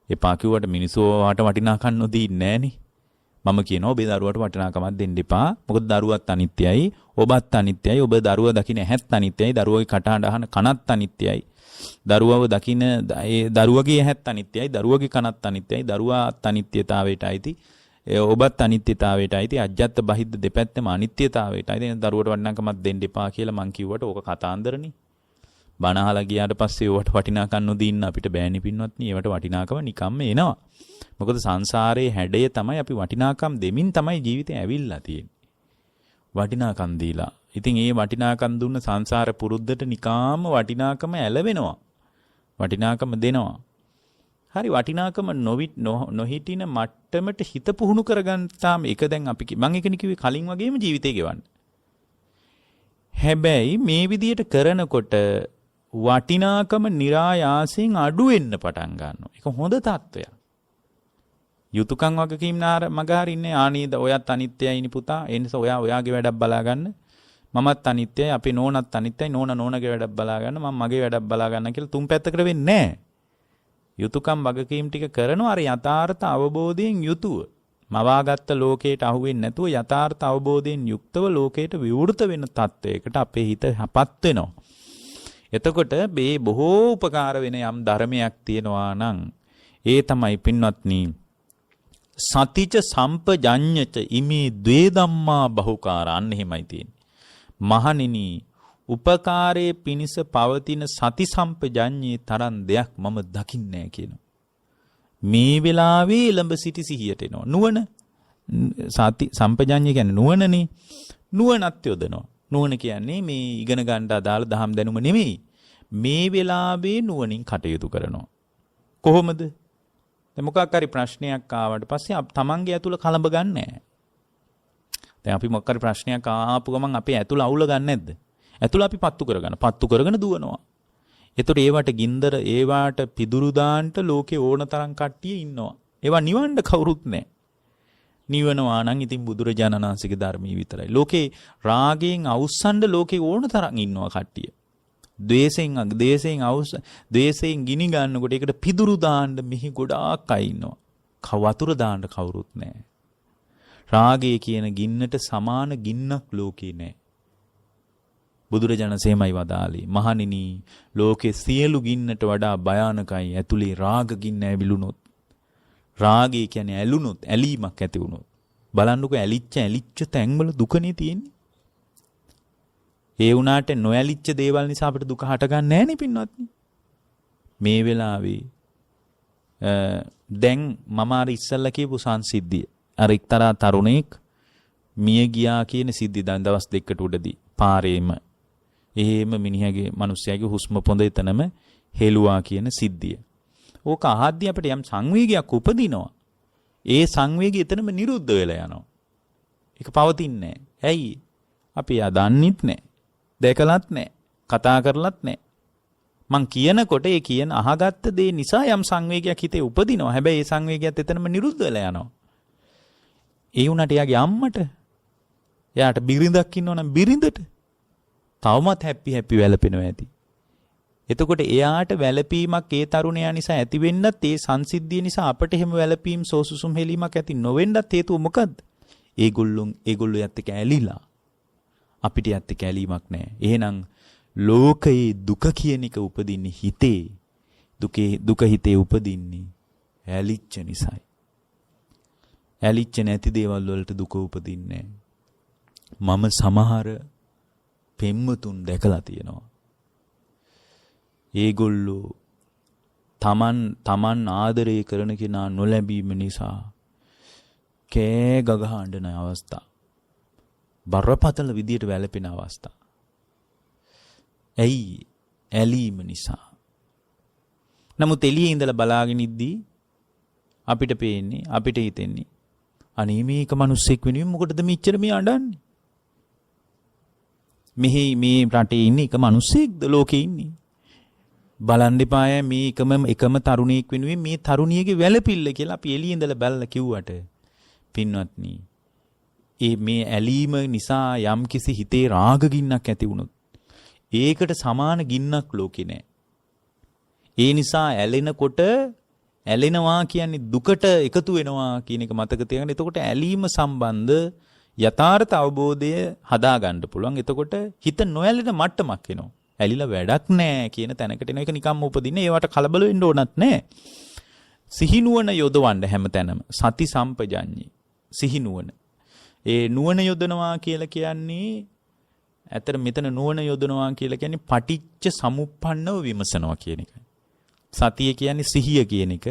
එපා කිව්වට මිනිස්සු වාට වටිනාකම් නොදීන්නේ නැහනේ. මම කියනවා ඔබේ දරුවට වටිනාකමක් දෙන්න එපා. මොකද දරුවත් අනිත්‍යයි, ඔබත් අනිත්‍යයි. ඔබ දරුවා දකින්න ඇහත් අනිත්‍යයි, දරුවගේ කටහඬ අහන කනත් අනිත්‍යයි. දරුවව දකින්න ඒ දරුවගේ ඇහත් අනිත්‍යයි, දරුවගේ කනත් අනිත්‍යයි, දරුවාත් අනිත්‍යතාවයට අයිති. ඔබත් අනිත්‍යතාවයට අයිති. අජ්ජත් බහිද්ද දෙපැත්තම අනිත්‍යතාවයට අයිති. දරුවට වටිනාකමක් දෙන්න එපා කියලා මං කිව්වට ඕක කතාන්දරනේ. බණ අහලා ගියාට පස්සේ ඕවට වටිනාකම් නොදීන්න අපිට බෑනේ පින්වත්නි. ඒවට වටිනාකම නිකම්ම එනවා. මොකද සංසාරයේ හැඩය තමයි අපි වටිනාකම් දෙමින් තමයි ජීවිතේ ඇවිල්ලා තියෙන්නේ. වටිනාකම් දීලා. ඉතින් ඒ වටිනාකම් දුන්න සංසාර පුරුද්දට නිකාම වටිනාකම ඇලවෙනවා. වටිනාකම දෙනවා. හරි වටිනාකම නොහිටින මට්ටමට හිත පුහුණු කරගන්නාම ඒක දැන් අපි මම එකනේ කිව්වේ කලින් වගේම ජීවිතේ ගෙවන්න. හැබැයි මේ විදියට කරනකොට වටිනාකම નિરાයාසයෙන් අඩු වෙන්න පටන් ගන්නවා. ඒක හොඳ තත්ත්වයක්. යුතුයකම් වගකීම් මග හරින්නේ ආනේද ඔයත් අනිත්‍යයිනි පුතා. ඒ නිසා ඔයාගේ වැඩක් බලා ගන්න. මමත් අනිත්‍යයි, අපේ නෝනත් අනිත්‍යයි. නෝනගේ වැඩක් බලා ගන්න, මම මගේ වැඩක් බලා ගන්න කියලා තුන් පැත්තකට වෙන්නේ නැහැ. යුතුයකම් වගකීම් ටික කරනවා අර යථාර්ථ අවබෝධයෙන් යුතුව. මවාගත්ත ලෝකයට අහු වෙන්නේ නැතුව යථාර්ථ අවබෝධයෙන් යුක්තව ලෝකයට විවෘත වෙන තත්වයකට අපේ හිතපත් වෙනවා. එතකොට මේ බොහෝ උපකාර වෙන යම් ධර්මයක් තියෙනවා නම් ඒ තමයි පින්වත්නි සතිච සම්පජඤ්ඤච ඉමේ ද්වේ ධම්මා බහුකාර. අන්න එහෙමයි තියෙන්නේ. මහණෙනි උපකාරයේ පිනිස පවතින සති සම්පජඤ්ඤේ තරම් දෙයක් මම දකින්නේ නැහැ කියනවා. මේ වෙලාවේ ළඹ සිටි සිහියට එනවා. නුවණ සති සම්පජඤ්ඤය කියන්නේ නුවණනේ. නුවණත් යොදනවා. නුවණ කියන්නේ මේ ඉගෙන ගන්න අදාළ දහම් දැනුම නෙමෙයි. මේ වෙලාවේ නුවණින් කටයුතු කරනවා. කොහොමද? දැන් මොකක් හරි ප්‍රශ්නයක් ආවට පස්සේ තමන්ගේ ඇතුළ කලඹ ගන්න නැහැ. දැන් අපි මොකක් හරි ප්‍රශ්නයක් ආපු ගමන් අපේ ඇතුළ අවුල ගන්න නැද්ද? ඇතුළ අපි පත්තු කරගෙන දුවනවා. එතකොට ඒවට ගින්දර ඒවට පිදුරු දාන්න ලෝකේ ඕන තරම් කට්ටිය ඉන්නවා. ඒවා නිවන්න කවුරුත් නැහැ. නිවනවා නම් ඉතින් බුදුරජාණන් වහන්සේගේ ධර්මයේ විතරයි. ලෝකේ රාගයෙන් අවුස්සන්න ලෝකේ ඕන තරම් ඉන්නවා කට්ටිය. ද්වේෂයෙන් ගිනි ගන්නකොට ඒකට පිදුරු දාන්න මෙහි ගොඩාක් අය ඉන්නවා. වතුර දාන්න කවුරුත් නැහැ. රාගය කියන ගින්නට සමාන ගින්නක් ලෝකේ නැහැ. බුදුරජාණන් සේමයි වදාළේ මහණෙනි ලෝකේ සියලු ගින්නට වඩා භයානකයි ඇතුලේ රාග ගින්න ඇවිලුනොත්. රාගය කියන්නේ ඇලුනොත්, ඇලීමක් ඇති වුනොත්. බලන්නකො ඇලිච්ච තැන්වල දුකනේ තියෙන්නේ. ඒ වුණාට නොඇලිච්ච දේවල් නිසා අපිට දුක හටගන්නේ නැහැ නේ පින්වත්නි. මේ වෙලාවේ දැන් මම අර ඉස්සල්ලා කියපු සංසිද්ධිය. අර එක්තරා තරුණෙක් මිය ගියා කියන සිද්ධිය දැන් දවස් දෙකකට උඩදී පාරේම එහෙම මිනිහගේ මිනිස්යාගේ හුස්ම පොඳ එතනම හෙළුවා කියන සිද්ධිය. ඕක අහද්දී අපිට යම් සංවේගයක් උපදිනවා. ඒ සංවේගය එතනම නිරුද්ධ වෙලා යනවා. ඒක පවතින්නේ නැහැ. ඇයි? අපි ආ දන්නෙත් නැහැ. දැකලත් නැහැ. කතා කරලත් නැහැ. මං කියනකොට ඒ කියන අහගත්ත දේ නිසා යම් සංවේගයක් හිතේ උපදිනවා. හැබැයි ඒ සංවේගයත් එතනම නිරුද්ධ වෙලා යනවා. ඒ වුණාට එයාගේ අම්මට එයාට බිරිඳක් ඉන්නවනම් බිරිඳට තවමත් හැපි වැළපෙනවා ඇති. එතකොට එයාට වැළපීමක් ඒ තරුණයා නිසා ඇති වෙන්නත් ඒ සංසිද්ධිය නිසා අපට එහෙම වැළපීම් සෝසුසුම් හෙලීමක් ඇති නොවෙන්නත් හේතුව මොකද්ද? ඒගොල්ලෝ යත් එක්ක ඇලිලා. අපිට යත් එක්ක ඇලීමක් නැහැ. එහෙනම් ලෝකයේ දුක කියන එක උපදින්නේ හිතේ. දුක හිතේ උපදින්නේ ඇලිච්ච නිසායි. ඇලිච්ච නැති දේවල් වලට දුක උපදින්නේ නැහැ. මම සමහර පෙම්වතුන් දැකලා තියෙනවා. ඒගොල්ලෝ තමන් ආදරය කරන කෙනා නොලැබීම නිසා කෑ ගගහ අඬන අවස්ථා. බරපතල විදියට වැළපෙන අවස්ථා. ඇයි? ඇලීම නිසා. නමුත් එළියේ ඉඳලා බලාගෙන ඉද්දී අපිට පේන්නේ, අපිට හිතෙන්නේ අනේ මේක මිනිස්සෙක් වෙනුවෙන් මොකටද මෙච්චර මේ අඬන්නේ? මෙහි මේ රටේ ඉන්නේ එක මිනිස්සෙක්ද ලෝකේ ඉන්නේ? බලන් දෙපාය මේ එකම තරුණයෙක් වෙනුවෙන් මේ තරුණියගේ වැළපිල්ල කියලා අපි එළියේ ඉඳලා බැලලා කිව්වට පින්වත්නි, මේ ඇලීම නිසා යම් කිසි හිතේ රාග ගින්නක් ඇති වුණොත් ඒකට සමාන ගින්නක් ලෝකේ නැහැ. ඒ නිසා ඇලෙනකොට ඇලෙනවා කියන්නේ දුකට එකතු වෙනවා කියන එක මතක තියාගන්න. එතකොට ඇලීම සම්බන්ධ යථාර්ථ අවබෝධය හදා ගන්න පුළුවන්. එතකොට හිත නොඇලෙන මට්ටමක් එනවා. ඇලිලා වැඩක් නැහැ කියන තැනකට එන එක නිකම්ම උපදින්නේ. ඒවට කලබල වෙන්න ඕනත් නැහැ. සිහිනුවන යොදවන්න හැමතැනම. සති සම්පජඤ්ඤේ. සිහිනුවන. ඒ නුවණ යොදනවා කියලා කියන්නේ ඇතර මෙතන නුවණ යොදනවා කියලා කියන්නේ පටිච්ච සමුප්පන්නව විමසනවා කියන එකයි. සතිය කියන්නේ සිහිය කියන එක.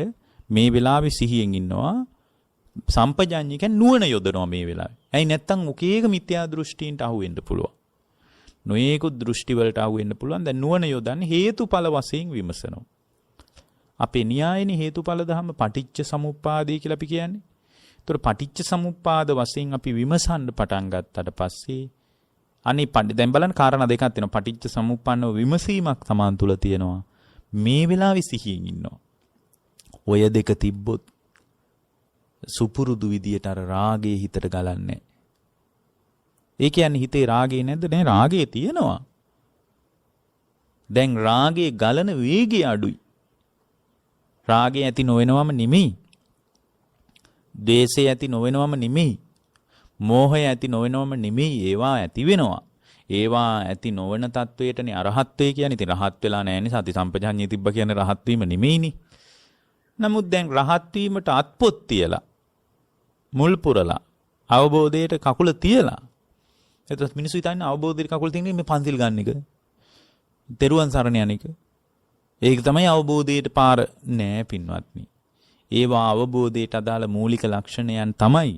මේ වෙලාවේ සිහියෙන් ඉන්නවා. සම්පජඤ්ඤය කියන්නේ නුවණ යොදනවා මේ වෙලාවේ. ඇයි නැත්තම් ඔකේක මිත්‍යා දෘෂ්ටීන්ට අහු වෙන්න පුළුවන්. නොයේකුත් දෘෂ්ටි වලට අහු වෙන්න පුළුවන්. දැන් නුවණ යොදන්නේ හේතුඵල වශයෙන් විමසනවා. අපේ න්‍යායනේ හේතුඵල ධම්ම පටිච්ච සමුප්පාදේ කියලා අපි කියන්නේ. ඒතර පටිච්ච සමුප්පාද වශයෙන් අපි විමසන්න පටන් ගත්තට පස්සේ අනේ දැන් බලන්න කාරණා දෙකක් තියෙනවා. පටිච්ච සමුප්පන්නව විමසීමක් Taman තුල තියෙනවා. මේ වෙලාවේ සිහියෙන් ඉන්නවා. ඔය දෙක තිබ්බොත් සුපුරුදු විදියට අර රාගේ හිතට ගලන්නේ. ඒ කියන්නේ හිතේ රාගේ නැද්ද? නෑ, රාගේ තියෙනවා. දැන් රාගේ ගලන වේගය අඩුයි. රාගේ ඇති නොවෙනවම නෙමෙයි. ද්වේෂය ඇති නොවෙනවම නෙමෙයි. මෝහය ඇති නොවෙනවම නෙමෙයි. ඒවා ඇති වෙනවා. ඒවා ඇති නොවන තත්වයටනේ අරහත්ත්වය කියන්නේ. ඉතින් රහත් වෙලා නැහැනේ. සති සම්පජඤ්ඤය තිබ්බ කියන්නේ රහත් වීම නෙමෙයිනේ. නමුත් දැන් රහත් වීමට අත්පොත් තියලා මුල් පුරලා අවබෝධයට කකුල තියලා එතකොට මිනිස්සු හිතන්නේ අවබෝධයට කකුල තියන්නේ මේ පන්සිල් ගන්න එක. තෙරුවන් සරණ යන එක. ඒක තමයි අවබෝධයට පාර නෑ පින්වත්නි. ඒවා අවබෝධයට අදාළ මූලික ලක්ෂණයන් තමයි.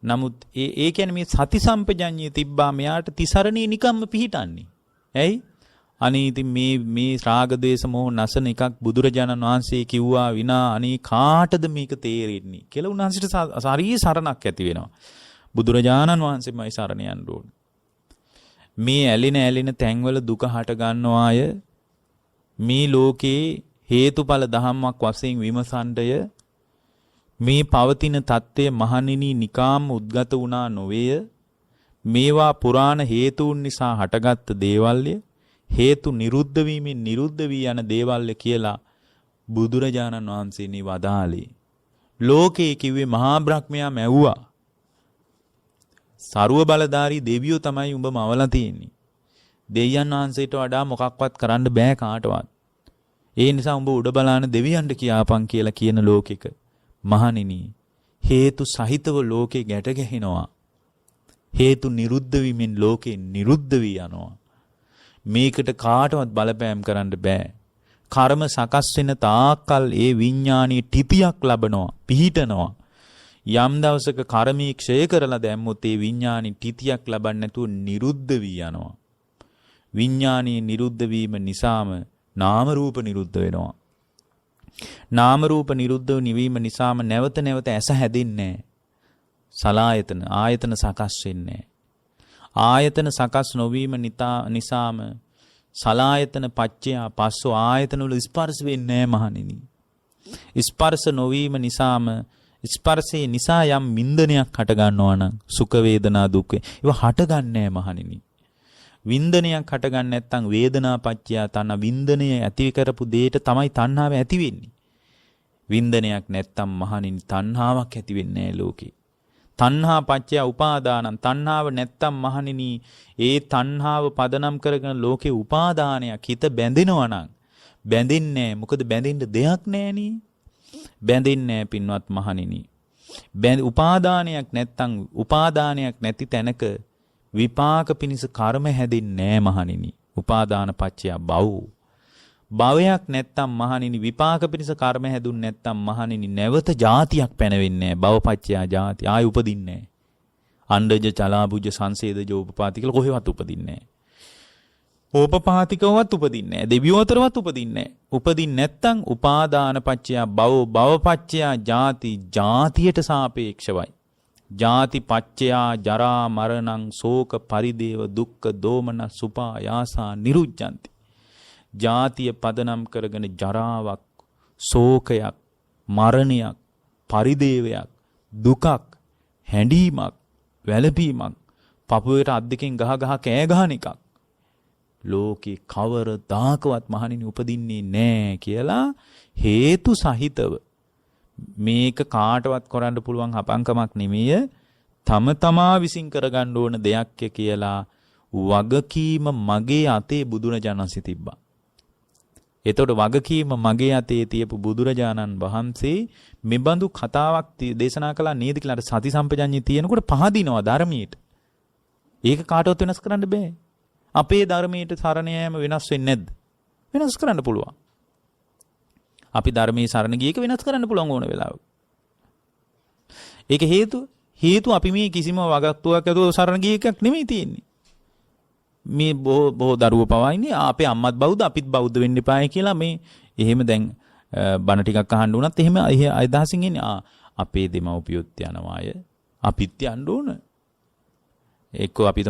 නමුත් ඒ කියන්නේ මේ සති සම්පජඤ්ඤය තිබ්බා මෙයාට තිසරණේ නිකම්ම පිහිටන්නේ. ඇයි? අනේ ඉතින් මේ රාග දේශ මොහ නැසන එකක් බුදුරජාණන් වහන්සේ කිව්වා විනා අනේ කාටද මේක තේරෙන්නේ කියලා උන්වහන්සේට සාරී සරණක් ඇති වෙනවා. බුදුරජාණන් වහන්සේමයි සරණ යන්න ඕනේ. මේ ඇලෙන තැන්වල දුක හට ගන්නවාය මේ ලෝකේ හේතුඵල ධම්මක් වශයෙන් විමසණ්ඩය මේ පවතින தත්ත්වය මහණෙනි නිකාම් උද්ගත වුණා නොවේය. මේවා පුරාණ හේතුන් නිසා හටගත් දේවල්ය. හේතු නිරුද්ධ වීමෙන් නිරුද්ධ වී යන දේවල්ය කියලා බුදුරජාණන් වහන්සේ නිවදාලේ. ලෝකේ කිව්වේ මහා බ්‍රහ්මයා මැව්වා. සරුව බලධාරී දෙවියෝ තමයි උඹ මවලා තියෙන්නේ. දෙවියන් වහන්සේට වඩා මොකක්වත් කරන්න බෑ කාටවත්. ඒ නිසා උඹ උඩ බලාන දෙවියන්ට කියාපන් කියලා කියන ලෝකෙක මහණෙනි හේතු සහිතව ලෝකේ ගැට ගැහෙනවා. හේතු නිරුද්ධ වීමෙන් ලෝකේ නිරුද්ධ වී යනවා. මේකට කාටවත් බලපෑම් කරන්න බෑ. කර්ම සකස් වෙන තාක්කල් ඒ විඥානීය ටිතියක් ලබනවා, පිහිටනවා. යම් දවසක කර්මී ක්ෂය කරලා දැම්මොත් ඒ විඥානීය ටිතියක් ලබන්නේ නැතුව නිරුද්ධ වී යනවා. විඥානීය නිරුද්ධ වීම නිසාම නාම රූප නිරුද්ධ වෙනවා. නාම රූප නිරුද්ධ වීම නිසාම නැවත නැවත ඇස හැදෙන්නේ නැහැ. සලායතන ආයතන සකස් වෙන්නේ නැහැ. ආයතන සකස් නොවීම නිසාම සලායතන පච්චය පස්සෝ ආයතන වල ස්පර්ශ වෙන්නේ නැහැ මහණෙනි. ස්පර්ශ නොවීම නිසාම ස්පර්ශේ නිසා යම් වින්දනයක් හට ගන්නවා නම් සුඛ වේදනා දුක් ඒවා හටගන්නේ නැහැ මහණෙනි. වින්දනයක් හටගන්නේ නැත්නම් වේදනා පච්චය තන වින්දනය ඇති කරපු දෙයට තමයි තණ්හාව ඇති වෙන්නේ. වින්දනයක් නැත්නම් මහණෙනි තණ්හාවක් ඇති වෙන්නේ නැහැ ලෝකේ. තණ්හා පච්චය උපාදානං තණ්හාව නැත්තම් මහණෙනි ඒ තණ්හාව පදනම් කරගෙන ලෝකේ උපාදානයක් හිත බැඳෙනවා නම් බැඳින්නේ මොකද බැඳින්න දෙයක් නැහෙනි. බැඳින්නේ පින්වත් මහණෙනි. උපාදානයක් නැත්තම් උපාදානයක් නැති තැනක විපාක පිණිස කර්ම හැදෙන්නේ නැහැ මහණෙනි. උපාදාන පත්‍ය භව. භවයක් නැත්තම් මහණෙනි විපාක පිණිස කර්ම හැදුන්නේ නැත්තම් මහණෙනි නැවත જાතියක් පැනවෙන්නේ නැහැ. භවපත්‍ය જાති. ආයි උපදින්නේ නැහැ. අණ්ඩජ චලාබුජ සංසේදජ උපපාති කියලා කොහෙවත් උපදින්නේ නැහැ. ඕපපාතිකවවත් උපදින්නේ නැහැ. දෙවියෝ අතරවත් උපදින්නේ නැහැ. උපදින්නේ නැත්තම් උපාදාන පත්‍ය භව භවපත්‍ය જાති જાතියට සාපේක්ෂවයි. ජාති පච්චයා ජරා මරණං ශෝක පරිදේව දුක්ඛ දෝමන සුපායාසා නිරුද්ධಂತಿ. ජාතිය පදනම් කරගෙන ජරාවක්, ශෝකයක්, මරණයක්, පරිදේවයක්, දුකක්, හැඬීමක්, වැළපීමක්, පපුවට අත් දෙකෙන් ගහ ගහ කෑ ගහන එකක් ලෝකේ කවරදාකවත් මහණෙනි උපදින්නේ නැහැ කියලා හේතු සහිතව මේක කාටවත් කරන්න පුළුවන් හපංකමක් නෙමෙයි තම තමා විසින් කරගන්න ඕන දෙයක් කියලා වගකීම මගේ අතේ බුදුරජාණන්සේ තිබ්බා. එතකොට වගකීම මගේ අතේ තියපු බුදුරජාණන් වහන්සේ මෙබඳු කතාවක් දේශනා කළා නේද කියලා සති සම්පජඤ්ඤය තියෙනකොට පහදිනවා ධර්මයට. ඒක කාටවත් වෙනස් කරන්න බෑ. අපේ ධර්මයට සරණ යෑම වෙනස් වෙන්නේ නැද්ද? වෙනස් කරන්න පුළුවන්. අපි ධර්මයේ සරණ ගියක වෙනස් කරන්න පුළුවන් ඕන වෙලාවක. ඒක හේතු අපි මේ කිසිම වගක්තුවක් ඇතුව සරණ ගිය එකක් නෙමෙයි තියෙන්නේ. මේ බොහෝ දරුවෝ පවා ඉන්නේ අපේ අම්මත් බෞද්ධ අපිත් බෞද්ධ වෙන්න එපායි කියලා මේ එහෙම දැන් බණ ටිකක් අහන්න උනත් එහෙම අදහසින් ඉන්නේ අපේ දෙමව්පියොත් යනවාය අපිත් යන්න ඕන. එක්කෝ අපි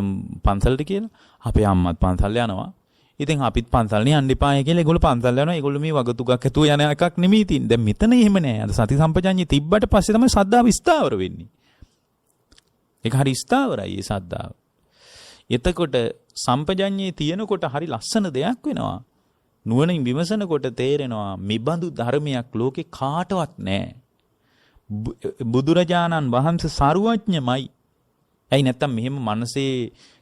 පන්සලට කියලා අපේ අම්මත් පන්සල් යනවා. ඉතින් අපිත් පන්සල් යන්න එපායි කියලා ඒගොල්ලෝ පන්සල් යනවා. ඒගොල්ලෝ මේ වගතුගක් ඇතුව යන එකක් නෙමෙයි තියෙන්නේ. දැන් මෙතන එහෙම නෑ. අද සති සම්පජඤ්ඤය තිබ්බට පස්සේ තමයි සද්ධාව ස්ථාවර වෙන්නේ. ඒක හරි ස්ථාවරයි ඒ සද්ධාව. එතකොට සම්පජඤ්ඤයේ තියෙනකොට හරි ලස්සන දෙයක් වෙනවා. නුවණින් විමසනකොට තේරෙනවා මෙබඳු ධර්මයක් ලෝකේ කාටවත් නැහැ. බුදුරජාණන් වහන්සේ සර්වඥමයි. ඇයි නැත්තම් මෙහෙම මනසේ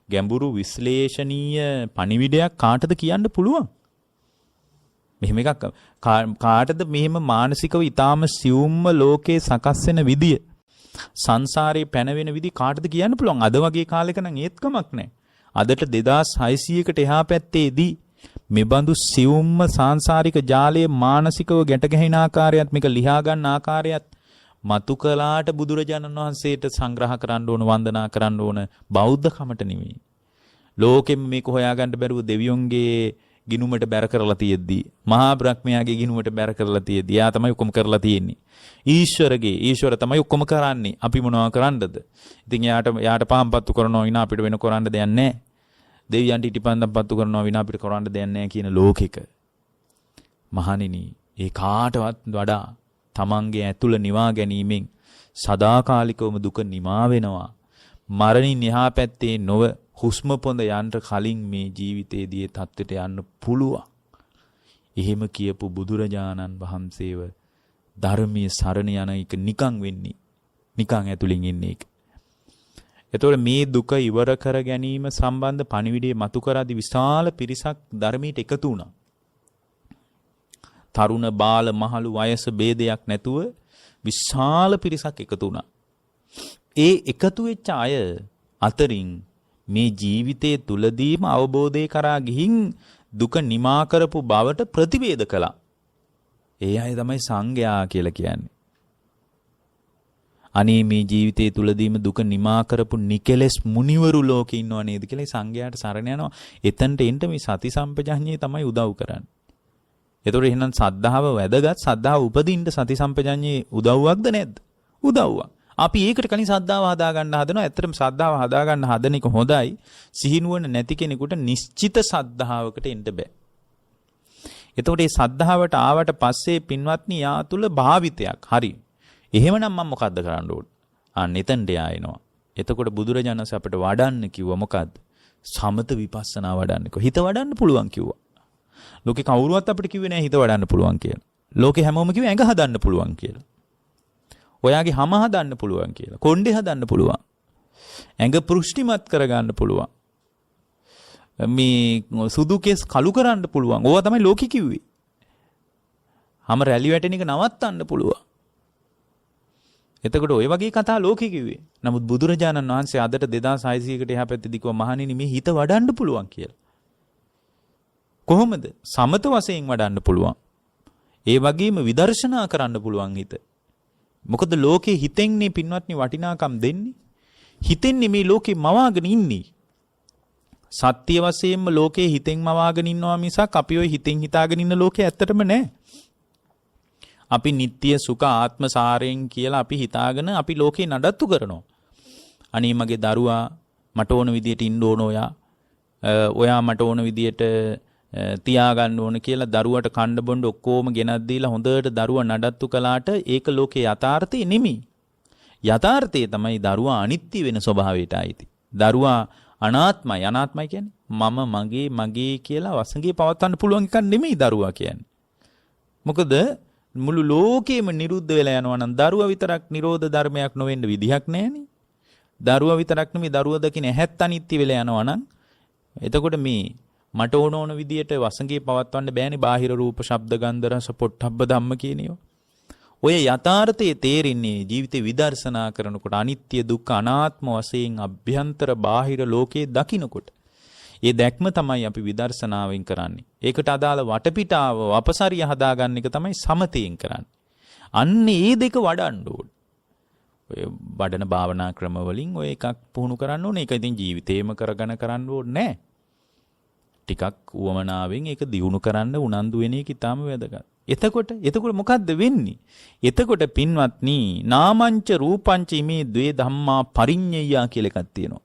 ගැඹුරු විශ්ලේෂණීය පණිවිඩයක් කාටද කියන්න පුළුවන්? මෙහෙම එකක් කාටද මෙහෙම මානසිකව ඊටාම සියුම්ම ලෝකේ සකස් වෙන විදිය සංසාරේ පැනවෙන විදි කාටද කියන්න පුළුවන්? අද වගේ කාලෙක නම් ඒත් කමක් නැහැ. අදට 2600කට එහා පැත්තේදී මෙබඳු සියුම්ම සාංශාරික ජාලයේ මානසිකව ගැට ගැහෙන ආකාරයත් මේක ලියා ගන්න ආකාරයත් මතු කලාට බුදුරජාණන් වහන්සේට සංග්‍රහ කරන්න ඕන වන්දනා කරන්න ඕන බෞද්ධකමට නෙමෙයි. ලෝකෙම මේක හොයාගන්න බැරුව දෙවියොන්ගේ ගිනුමට බැර කරලා තියෙද්දි මහා බ්‍රහ්මයාගේ ගිනුමට බැර කරලා තියෙද්දි යා තමයි ඔක්කොම කරලා තියෙන්නේ. ඊශ්වර තමයි ඔක්කොම කරන්නේ. අපි මොනවා කරන්නද? ඉතින් යාට පහම්පත්තු කරනවා විනා අපිට වෙන කරන්න දෙයක් නැහැ. දෙවියන්ට ඉටිපන්දම්පත්තු කරනවා විනා අපිට කරන්න දෙයක් නැහැ කියන ලෝකෙක. මහණෙනි, ඒ කාටවත් වඩා තමන්ගේ ඇතුළ නිවා ගැනීමෙන් සදාකාලිකවම දුක නිමා වෙනවා. මරණින් එහා පැත්තේ නොව හුස්ම පොඳ යන්න කලින් මේ ජීවිතයේදී තත්ත්වයට යන්න පුළුවන්. එහෙම කියපු බුදුරජාණන් වහන්සේව ධර්මයේ සරණ යන එක නිකන් වෙන්නේ. නිකන් ඇතුලින් ඉන්නේ එක. එතකොට මේ දුක ඉවර කර ගැනීම සම්බන්ධ පණිවිඩය මතු කරද්දී විශාල පිරිසක් ධර්මයට එකතු වුණා. තරුණ බාල මහලු වයස ભેදයක් නැතුව විශාල පිරිසක් එකතු වුණා. ඒ එකතු වෙච්ච අය අතරින් මේ ජීවිතයේ තුලදීම අවබෝධය කරා ගිහින් දුක නිමා කරපු බවට ප්‍රතිවේද කළා. ඒ අය තමයි සංඝයා කියලා කියන්නේ. අනේ මේ ජීවිතයේ තුලදීම දුක නිමා කරපු නිකලස් මුනිවරු ලෝකේ ඉන්නව නේද කියලා සංඝයාට සරණ යනවා. එතනට එන්න මේ සති සම්පජඤ්ඤය තමයි උදව් කරන්නේ. එතකොට එහෙනම් සද්ධාව වැදගත්. සද්ධාව උපදින්න සති සම්පජඤ්ඤේ උදව්වක්ද නැද්ද? උදව්වක්. අපි ඒකට කලින් සද්ධාව හදා ගන්න හදනවා. ඇත්තටම සද්ධාව හදා ගන්න හදන එක හොඳයි. සිහිනුවන නැති කෙනෙකුට නිශ්චිත සද්ධාවකට එන්න බෑ. එතකොට මේ සද්ධාවට ආවට පස්සේ පින්වත්නි යා තුල භාවිතයක්. හරි. එහෙමනම් මම මොකද්ද කරන්න ඕන? එතනට ආයෙනවා. එතකොට බුදුරජාණන් වහන්සේ අපිට වඩන්න කිව්වා මොකද්ද? සමත විපස්සනා වඩන්න කිව්වා. හිත වඩන්න පුළුවන් කිව්වා. ලෝකේ කවුරුවත් අපිට කිව්වේ නෑ හිත වඩන්න පුළුවන් කියලා. ලෝකේ හැමෝම කිව්වේ ඇඟ හදන්න පුළුවන් කියලා. ඔයාගේ හැම හදන්න පුළුවන් කියලා. කොණ්ඩේ හදන්න පුළුවන්. ඇඟ පෘෂ්ටිමත් කරගන්න පුළුවන්. මේ සුදු කෙස් කළු කරන්න පුළුවන්. ඕවා තමයි ලෝකෙ කිව්වේ. හැම රැලි වැටෙන එක නවත්තන්න පුළුවන්. එතකොට ওই වගේ කතා ලෝකෙ කිව්වේ. නමුත් බුදුරජාණන් වහන්සේ අදට 2600කට එහා පැත්තේදී කිව්වා මහණෙනි මේ හිත වඩන්න පුළුවන් කියලා. කොහොමද? සමත වශයෙන් වඩන්න පුළුවන්. ඒ වගේම විදර්ශනා කරන්න පුළුවන් හිත. මොකද ලෝකේ හිතෙන්නේ පින්වත්නි වටිනාකම් දෙන්නේ. හිතෙන්නේ මේ ලෝකේ මවාගෙන ඉන්නේ. සත්‍ය වශයෙන්ම ලෝකේ හිතෙන් මවාගෙන ඉන්නවා මිසක් අපි ওই හිතෙන් හිතාගෙන ඉන්න ලෝකේ ඇත්තටම නැහැ. අපි නිට්ටය සුඛ ආත්ම සාරයෙන් කියලා අපි හිතාගෙන අපි ලෝකේ නඩත්තු කරනවා. අනේ මගේ දරුවා මට ඕන විදියට ඉන්න ඕන ඔයා මට ඕන විදියට තියාගන්න ඕන කියලා දරුවට කණ්ඩ බොණ්ඩ ඔක්කොම ගෙනත් දීලා හොඳට දරුවා නඩත්තු කළාට ඒක ලෝකේ යථාර්ථය නෙමෙයි. යථාර්ථය තමයි දරුවා අනිත්‍ය වෙන ස්වභාවයට ආйти. දරුවා අනාත්මයි. අනාත්මයි කියන්නේ මගේ කියලා වසඟේ පවත්වන්න පුළුවන් එකක් නෙමෙයි දරුවා කියන්නේ. මොකද මුළු ලෝකෙම නිරුද්ධ වෙලා යනවා නම් දරුවා විතරක් නිරෝධ ධර්මයක් නොවෙන්න විදිහක් නැහැනේ. දරුවා විතරක් නෙමෙයි දරුවා දකින්න ඇහත් අනිත්‍ය වෙලා යනවා නම් එතකොට මේ මට ඕන විදියට වසඟේ පවත්වන්න බෑනේ බාහිර රූප ශබ්ද ගන්ධ රස පොට්ටබ්බ ධම්ම කියන ඒවා. ඔය යථාර්ථයේ තේරෙන්නේ ජීවිතේ විදර්ශනා කරනකොට අනිත්‍ය දුක්ඛ අනාත්ම වශයෙන් අභ්‍යන්තර බාහිර ලෝකයේ දකින්නකොට. ඒ දැක්ම තමයි අපි විදර්ශනාවෙන් කරන්නේ. ඒකට අදාළ වටපිටාව අපසරිය හදාගන්න එක තමයි සමතයෙන් කරන්නේ. අන්න ඒ දෙක වඩන්න ඕන. ඔය වඩන භාවනා ක්‍රම වලින් ඔය එකක් පුහුණු කරන්න ඕනේ. ඒක ඉතින් ජීවිතේම කරගෙන කරන්න ඕනේ නැහැ. ටිකක් උවමනාවෙන් ඒක දියුණු කරන්න උනන්දු වෙන එක ඉතාම වැදගත්. එතකොට මොකද්ද වෙන්නේ? එතකොට පින්වත්නි නාමංච රූපංච මේ ද්වේ ධම්මා පරිඤ්ඤය කියලා එකක් තියෙනවා.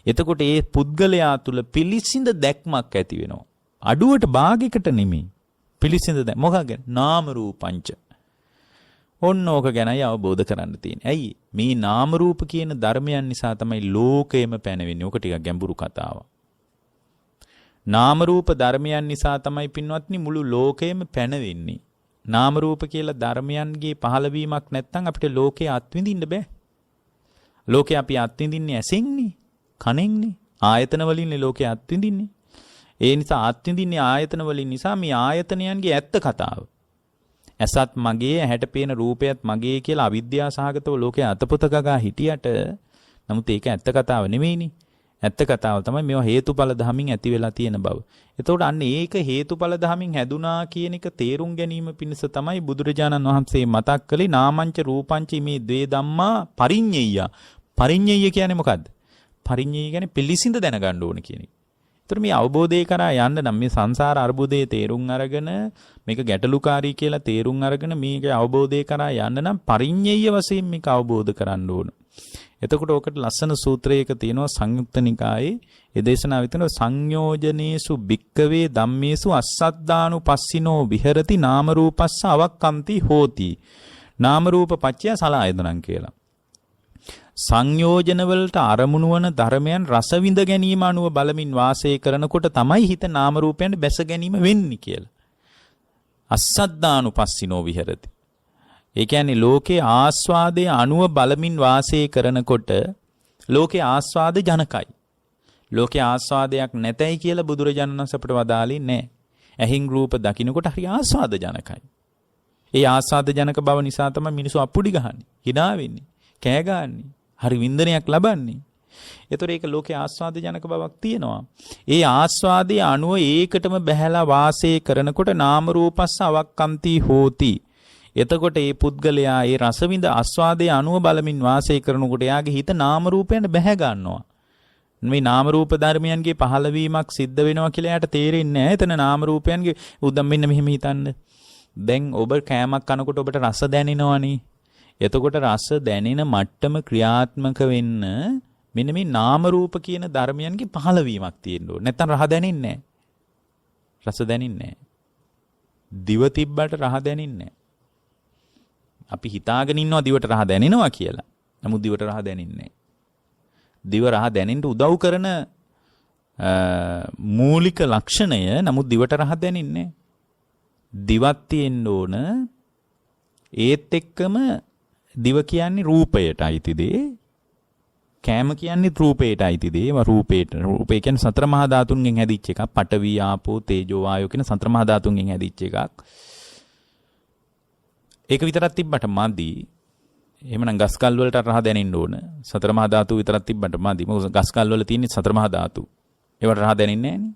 එතකොට ඒ පුද්ගලයා තුල පිළිසිඳ දැක්මක් ඇති වෙනවා. අඩුවට භාගයකට නෙමෙයි. පිළිසිඳ මොකක්ද? නාම රූපංච. ඔන්න ඕක ගැනයි අවබෝධ කරන්න තියෙන්නේ. ඇයි? මේ නාම රූප කියන ධර්මයන් නිසා තමයි ලෝකෙම පැනවෙන්නේ. ඕක ටිකක් ගැඹුරු කතාවක්. නාම රූප ධර්මයන් නිසා තමයි පින්වත්නි මුළු ලෝකෙම පැනවෙන්නේ. නාම රූප කියලා ධර්මයන්ගේ පහළවීමක් නැත්නම් අපිට ලෝකේ අත්විඳින්න බෑ. ලෝකේ අපි අත්විඳින්නේ ඇසෙන්නේ, කනෙන්නේ, ආයතන වලින්නේ ලෝකේ අත්විඳින්නේ. ඒ නිසා අත්විඳින්නේ ආයතන වලින් නිසා මේ ආයතනයන්ගේ ඇත්ත කතාව. ඇසත් මගේ, ඇහැට පේන රූපයත් මගේ කියලා අවිද්‍යාව සහගතව ලෝකේ අතපොත ගගා හිටියට නමුත් ඒක ඇත්ත කතාව නෙමෙයිනේ. ඇත්ත කතාව තමයි මේවා හේතුඵල ධමින් ඇති වෙලා තියෙන බව. එතකොට අන්න ඒක හේතුඵල ධමින් හැදුනා කියන එක තේරුම් ගැනීම පිණිස තමයි බුදුරජාණන් වහන්සේ මතක් කළේ නාමංච රූපංච මේ ද්වේ ධම්මා පරිඤ්ඤය. පරිඤ්ඤය කියන්නේ මොකද්ද? පරිඤ්ඤය කියන්නේ පිළිසිඳ දැනගන්න ඕන කියන එක. ඒතර මේ අවබෝධය කරා යන්න නම් මේ සංසාර අර්බුදයේ තේරුම් අරගෙන මේක ගැටලුකාරී කියලා තේරුම් අරගෙන මේක අවබෝධය කරා යන්න නම් පරිඤ්ඤය වශයෙන් මේක අවබෝධ කරන්න ඕන. එතකොට ඔකට ලස්සන සූත්‍රයක තියෙනවා සංයුක්ත නිකායේ ඒ දේශනාව විතර සංයෝජනේසු භික්කවේ ධම්මේසු අස්සද්දානුපස්සිනෝ විහෙරති නාම රූපස්ස අවක්කන්ති හෝති නාම රූප පත්‍ය සලආයතනං කියලා. සංයෝජන වලට අරමුණු වන ධර්මයන් රස විඳ ගැනීම අනුව බලමින් වාසය කරනකොට තමයි හිත නාම රූපයන් බැස ගැනීම වෙන්නේ කියලා. අස්සද්දානුපස්සිනෝ විහෙරති. ඒ කියන්නේ ලෝකේ ආස්වාදයේ අනුව බලමින් වාසය කරනකොට ලෝකේ ආස්වාද ජනකයි. ලෝකේ ආස්වාදයක් නැතයි කියලා බුදුරජාණන් වහන්සේ අපට වදාළේ නැහැ. ඇහින් රූප දකින්නකොට හරි ආස්වාද ජනකයි. ඒ ආස්වාද ජනක බව නිසා තමයි මිනිස්සු අප්පුඩි ගහන්නේ, hina වෙන්නේ, කෑ ගහන්නේ, හරි වින්දනයක් ලබන්නේ. ඒතර ඒක ලෝකේ ආස්වාද ජනක බවක් තියෙනවා. ඒ ආස්වාදයේ අනුව ඒකටම බැහැලා වාසය කරනකොට නාම රූපස්ස අවක්කන්ති හෝති. එතකොට මේ පුද්ගලයා ඒ රසවිඳ ආස්වාදයේ අනුව බලමින් වාසය කරනකොට එයාගේ හිත නාම රූපයෙන් බැහැ ගන්නවා. මේ නාම රූප ධර්මයන්ගේ පහළවීමක් සිද්ධ වෙනවා කියලා එයාට තේරෙන්නේ නැහැ. එතන නාම රූපයන්ගේ උදම් මෙන්න මෙහෙම හිතන්න. දැන් ඔබ කෑමක් කනකොට ඔබට රස දැනෙනවනේ. එතකොට රස දැනෙන මට්ටම ක්‍රියාත්මක වෙන්න මෙන්න මේ නාම රූප කියන ධර්මයන්ගේ පහළවීමක් තියෙන්න ඕනේ. නැත්නම් රහ දැනෙන්නේ නැහැ. රස දැනෙන්නේ නැහැ. දිව තිබ්බට රහ දැනෙන්නේ නැහැ. අපි හිතාගෙන ඉන්නවා දිවට රහ දැනෙනවා කියලා. නමුත් දිවට රහ දැනෙන්නේ නැහැ. දිව රහ දැනෙන්න උදව් කරන මූලික ලක්ෂණය නමුත් දිවට රහ දැනෙන්නේ නැහැ. දිවක් තියෙන්න ඕන. ඒත් එක්කම දිව කියන්නේ රූපයට අයිති දේ. කෑම කියන්නේ රූපයට අයිති දේ. රූපේ කියන්නේ සතර මහා ධාතුන්ගෙන් හැදිච්ච එකක්. පඨවි ආපෝ තේජෝ වායෝ කියන සතර මහා ධාතුන්ගෙන් හැදිච්ච එකක්. ඒක විතරක් තිබ්බට මදි. එහෙමනම් ගස් කල් වලට රහ දැනෙන්න ඕන. සතර මහා ධාතු විතරක් තිබ්බට මදි. මොකද ගස් කල් වල තියෙන සතර මහා ධාතු. ඒවට රහ දැනෙන්නේ නැහනේ.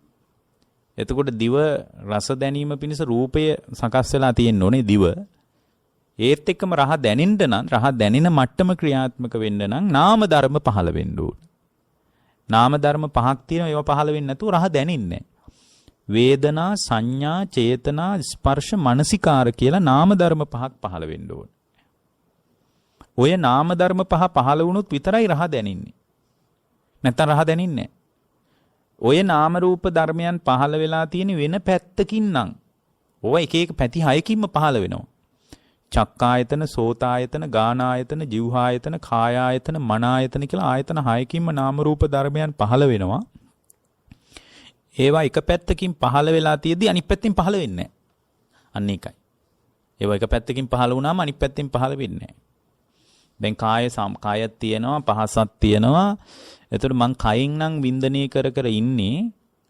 එතකොට දිව රස දැනීම පිණිස රූපය සකස් වෙලා තියෙන්න ඕනේ දිව. ඒත් එක්කම රහ දැනෙන්න නම් රහ දැනෙන මට්ටම ක්‍රියාත්මක වෙන්න නම් නාම ධර්ම පහළ වෙන්න ඕන. නාම ධර්ම පහක් තියෙනවා ඒවා පහළ වෙන්නේ නැතුව රහ දැනෙන්නේ නැහැ. වේදනා, සංඥා, චේතනා, ස්පර්ශ, මනසිකාර කියලා නාම ධර්ම පහක් පහළ වෙන්න ඕන. ඔය නාම ධර්ම පහ පහළ වුණොත් විතරයි රහ දැනෙන්නේ. නැත්නම් රහ දැනෙන්නේ නැහැ. ඔය නාම රූප ධර්මයන් පහළ වෙලා තියෙන වෙන පැත්තකින් නම් ඕවා එක එක පැති හයකින්ම පහළ වෙනවා. චක්කායතන, සෝතායතන, ගානායතන, જીවහායතන, කායායතන, මනායතන කියලා ආයතන හයකින්ම නාම රූප ධර්මයන් පහළ වෙනවා. ඒවා එක පැත්තකින් පහළ වෙලා තියෙද්දි අනිත් පැත්තෙන් පහළ වෙන්නේ නැහැ. අන්න ඒකයි. ඒවා එක පැත්තකින් පහළ වුණාම අනිත් පැත්තෙන් පහළ වෙන්නේ නැහැ. දැන් කායයක් තියෙනවා, පහසක් තියෙනවා. එතකොට මං කයින් නම් වින්දනය කර කර ඉන්නේ.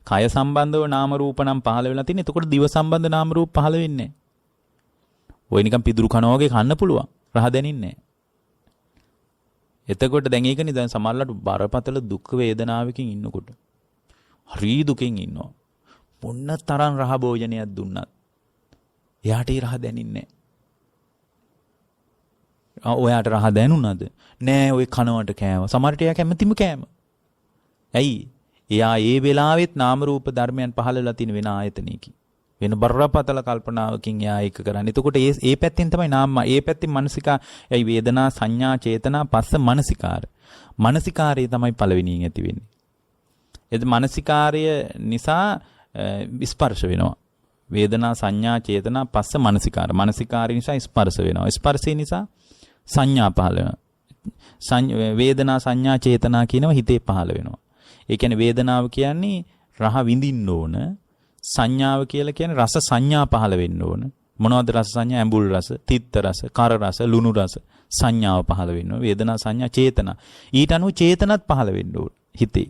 කය සම්බන්ධව නාම රූප නම් පහළ වෙලා තියෙන. එතකොට දිව සම්බන්ධ නාම රූප පහළ වෙන්නේ නැහැ. ඔය නිකන් පිදුරු කනවා වගේ කන්න පුළුවන්. රහ දැනෙන්නේ නැහැ. එතකොට දැන් ඒකනේ දැන් සමහරවිට බරපතල දුක් වේදනාවකින් ඉන්නකොට හරි දුකෙන් ඉන්නවා. මොන්න තරම් රහ භෝජනයක් දුන්නත් එයාට ඒ රහ දැනෙන්නේ නැහැ. ඔයාට රහ දැනුණාද? නෑ ඔය කනවට කෑම. සමහරට එයා කැමතිම කෑම. ඇයි? එයා ඒ වෙලාවෙත් නාම රූප ධර්මයන් පහළලා තියෙන වෙන ආයතනයකින්. වෙන බරපතල කල්පනාවකින් එයා ඒක කරන්නේ. එතකොට ඒ පැත්තෙන් තමයි ඒ පැත්තෙන් මානසිකා ඇයි වේදනා, සංඥා, චේතනා, පස්ස මානසිකාර. මානසිකාරය තමයි පළවෙනියෙන් ඇති වෙන්නේ. ඒ මානසිකාරය නිසා ස්පර්ශ වෙනවා. වේදනා, සංඥා, චේතනා, පස්ස මානසිකාර. මානසිකාරය නිසා ස්පර්ශ වෙනවා. ස්පර්ශය නිසා සංඥා පහළ වෙනවා. වේදනා, සංඥා, චේතනා කියනවා හිතේ පහළ වෙනවා. ඒ කියන්නේ වේදනාව කියන්නේ රහ විඳින්න ඕන. සංඥාව කියලා කියන්නේ රස සංඥා පහළ වෙන්න ඕන. මොනවද රස සංඥා? ඇඹුල් රස, තිත්ත රස, කර රස, ලුණු රස සංඥාව පහළ වෙනවා. වේදනා, සංඥා, චේතනා. ඊට අනුව චේතනත් පහළ වෙන්න ඕන හිතේ.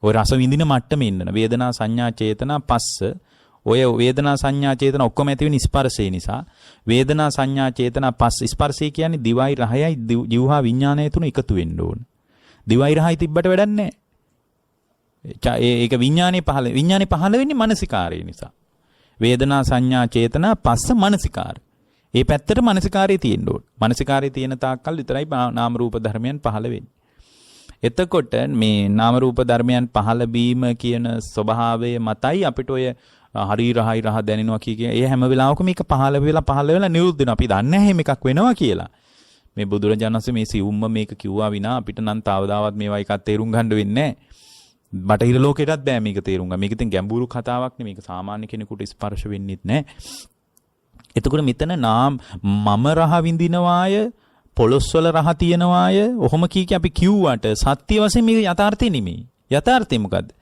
ඔය රස විඳින මට්ටමේ ඉන්න වේදනා, සංඥා, චේතනා, පස්ස. ඔය වේදනා, සංඥා, චේතනා ඔක්කොම ඇති වෙන ස්පර්ශය නිසා වේදනා, සංඥා, චේතනා, පස්ස. ස්පර්ශය කියන්නේ දිවයි රහයයි ජීවහා විඥානය තුන එකතු වෙන්න ඕන. දිවයි රහයි තිබ්බට වැඩක් නැහැ. ඒක විඥානේ පහළ වෙන්නේ මානසිකාරය නිසා. වේදනා, සංඥා, චේතනා, පස්ස මානසිකාර. ඒ පැත්තට මානසිකාරය තියෙන්න ඕන. මානසිකාරය තියෙන තාක්කල් විතරයි නාම රූප ධර්මයන් පහළ වෙන්නේ. එතකොට මේ නාම රූප ධර්මයන් පහළ වීම කියන ස්වභාවය මතයි අපිට ඔය හරි රහයි රහ දැනෙනවා කිය ඒ හැම වෙලාවකම මේක පහළ වෙලා නිරුද්ධ වෙනවා. අපි දන්නේ නැහැ මේකක් වෙනවා කියලා. මේ බුදුරජාණන් වහන්සේ මේ සිවුම්ම මේක කිව්වා විනා අපිට නම් තාවදාවත් මේවා එකක් තේරුම් ගන්න වෙන්නේ නැහැ. බටහිර ලෝකෙටත් බෑ මේක තේරුම් ගන්න. මේක ඉතින් ගැඹුරු කතාවක් නේ. මේක සාමාන්‍ය කෙනෙකුට ස්පර්ශ වෙන්නේත් නැහැ. එතකොට මෙතන මම රහ විඳිනවාය, පොළොස්වල රහ තියනවාය, ඔහොම කීකේ අපි කිව්වට සත්‍ය වශයෙන් මේක යථාර්ථය නෙමෙයි. යථාර්ථය මොකද්ද?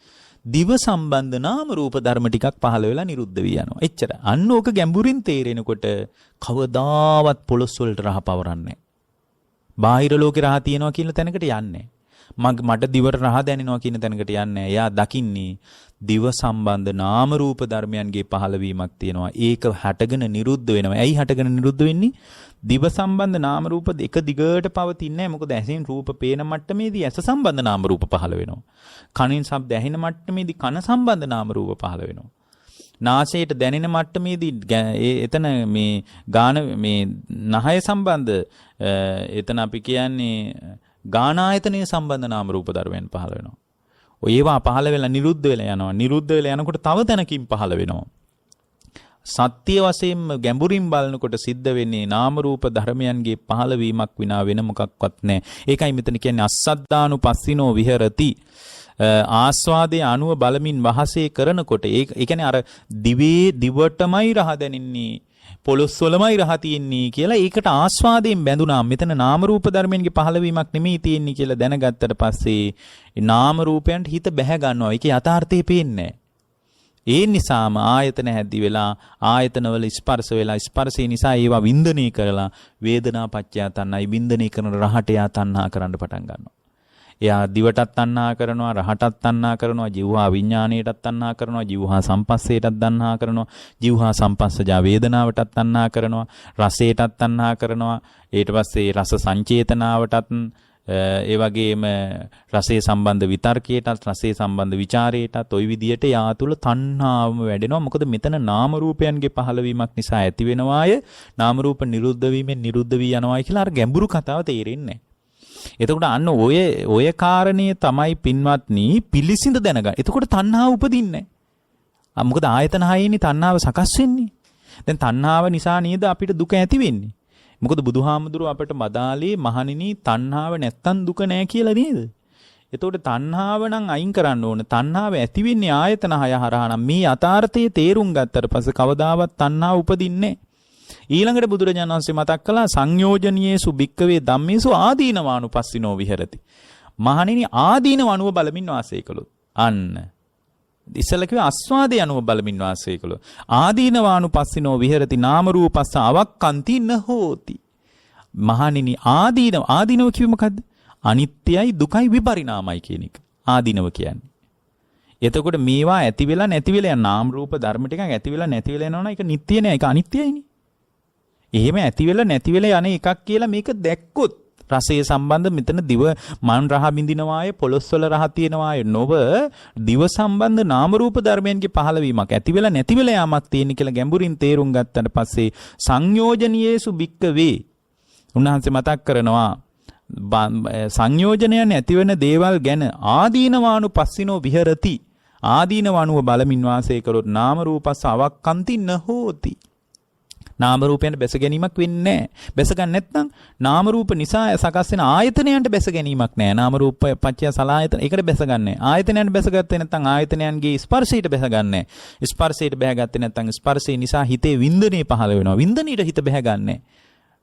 දිව සම්බන්ධ නාම රූප ධර්ම ටිකක් පහළ වෙලා නිරුද්ධ වී යනවා. එච්චර. අන්න ඕක ගැඹුරින් තේරෙනකොට කවදාවත් පොළොස්වලට රහ පවරන්නේ නැහැ. බාහිර ලෝකේ රහ තියනවා කියන තැනකට යන්නේ මට දිවට රහ දැනෙනවා කියන තැනකට යන්නේ. එයා දකින්නේ දිව සම්බන්ධ නාම රූප ධර්මයන්ගේ පහළවීමක් තියෙනවා. ඒක හටගෙන නිරුද්ධ වෙනවා. ඇයි හටගෙන නිරුද්ධ වෙන්නේ? දිව සම්බන්ධ නාම රූප එක දිගට පවතින්නේ නැහැ. මොකද ඇසෙන් රූප පේන මට්ටමේදී ඇස සම්බන්ධ නාම රූප පහළ වෙනවා. කනින් ශබ්ද ඇහෙන මට්ටමේදී කන සම්බන්ධ නාම රූප පහළ වෙනවා. නාසයට දැනෙන මට්ටමේදී එතන මේ ගාන මේ නහය සම්බන්ධ එතන අපි කියන්නේ ගානායතනයේ සම්බන්ධ නාම රූප ධර්මයන් පහළ වෙනවා. ඔය ඒවා පහළ වෙලා නිරුද්ධ වෙලා යනවා. නිරුද්ධ වෙලා යනකොට තව තැනකින් පහළ වෙනවා. සත්‍ය වශයෙන්ම ගැඹුරින් බලනකොට සිද්ධ වෙන්නේ නාම රූප ධර්මයන්ගේ පහළ වීමක් විනා වෙන මොකක්වත් නැහැ. ඒකයි මෙතන කියන්නේ අස්සද්දානුපස්සිනෝ විහෙරති. ආස්වාදයේ අනුව බලමින් වහසේ කරනකොට ඒ කියන්නේ අර දිවටමයි රහ දැනෙන්නේ, පොළොස්වලමයි රහ තියෙන්නේ කියලා ඒකට ආස්වාදයෙන් බැඳුනා. මෙතන නාම රූප ධර්මයන්ගේ පහළවීමක් නෙමෙයි තියෙන්නේ කියලා දැනගත්තට පස්සේ නාම රූපයන්ට හිත බැහැ ගන්නවා. ඒකේ යථාර්ථය පේන්නේ ඒ නිසාම ආයතන හැදි වෙලා ආයතනවල ස්පර්ශ වෙලා ස්පර්ශය නිසා ඒවා වින්දනය කරලා වේදනා පත්‍ය තණ්හයි වින්දනය කරන රහට යා තණ්හා කරන්න පටන් ගන්නවා. එයා දිවටත් තණ්හා කරනවා, රහටත් තණ්හා කරනවා, જીවහා විඥාණයටත් තණ්හා කරනවා, જીවහා සංපස්සේටත් තණ්හා කරනවා, જીවහා සංපස්සජා වේදනාවටත් තණ්හා කරනවා, රසයටත් තණ්හා කරනවා, ඊට පස්සේ රස සංචේතනාවටත් ඒ වගේම රසයේ සම්බන්ධ විතර්කයටත් රසයේ සම්බන්ධ ਵਿਚාරයටත් ওই විදියට යා තුල තණ්හාවම වැඩෙනවා. මොකද මෙතන නාම රූපයන්ගේ පහළවීමක් නිසා ඇති වෙනවාය. නාම රූප නිරුද්ධ වීමෙන් නිරුද්ධ වී යනවායි කියලා අර ගැඹුරු කතාව තේරෙන්නේ නැහැ. එතකොට අන්න ඔය කාරණේ තමයි පින්වත්නි පිළිසිඳ දැනගන්න. එතකොට තණ්හාව උපදින්නේ නැහැ. මොකද ආයතන හයේනේ තණ්හාව සකස් වෙන්නේ. දැන් තණ්හාව නිසා නේද අපිට දුක ඇති වෙන්නේ. මොකද බුදුහාමුදුරුව අපට මදාලේ මහණෙනි තණ්හාව නැත්තම් දුක නැහැ කියලා නේද? එතකොට තණ්හාව නම් අයින් කරන්න ඕන. තණ්හාව ඇති වෙන්නේ ආයතන හය හරහා නම් මේ යථාර්ථයේ තේරුම් ගත්තට පස්සේ කවදාවත් තණ්හාව උපදින්නේ නැහැ. ඊළඟට බුදුරජාණන් වහන්සේ මතක් කළා සංයෝජනීයේසු භික්කවේ ධම්මේසු ආදීනවානුපස්සිනෝ විහෙරති. මහණෙනි ආදීනව අනුව බලමින් වාසය කළොත් අන්න ඉස්සල කිව්ව ආස්වාදේ අනුව බලමින් වාසය කළොත් ආදීනවානුපස්සිනෝ විහෙරති නාම රූපස්ස අවක්칸ති නහෝති. මහණෙනි ආදීනව කිව්ව මොකද්ද? අනිත්‍යයි දුකයි විපරිණාමයි කියන එක ආදීනව කියන්නේ. එතකොට මේවා ඇති වෙලා නැති වෙලා යන නාම රූප ධර්ම ටිකක් ඇති වෙලා නැති වෙලා යනවනේ ඒක නිට්ටිය නෑ ඒක අනිත්‍යයිනේ. එහෙම ඇති වෙලා නැති වෙලා යන එකක් කියලා මේක දැක්කොත් රසයේ සම්බන්ධ මෙතන දිව මන් රහ බින්දිනවායේ පොළොස්වල රහ තියෙනවායේ නොව දිව සම්බන්ධ නාම රූප ධර්මයන්ගේ පහළවීමක් ඇති වෙලා නැති වෙලා යාමක් තියෙන කියලා ගැඹුරින් තේරුම් ගත්තට පස්සේ සංයෝජනීයේසු භික්කවේ උන්වහන්සේ මතක් කරනවා සංයෝජනයන් ඇතිවෙන දේවල් ගැන ආදීනවානුපස්සිනෝ විහෙරති ආදීනවානුව බලමින් වාසය කළොත් නාම රූපස්ස අවක්칸ති නහෝති. නාම රූපයන්ට බැස ගැනීමක් වෙන්නේ නැහැ. බැස ගන්න නැත්නම් නාම රූප නිසා සකස් වෙන ආයතනයන්ට බැස ගැනීමක් නැහැ. නාම රූප පත්‍ය සලආයතන ඒකට බැස ගන්නෑ. ආයතනයන්ට බැස ගත්තේ නැත්නම් ආයතනයන්ගේ ස්පර්ශයට බැස ගන්නෑ. ස්පර්ශයට බැහැ ගත්තේ නැත්නම් ස්පර්ශය නිසා හිතේ වින්දනය පහළ වෙනවා. වින්දනීයට හිත බැහැ ගන්නෑ.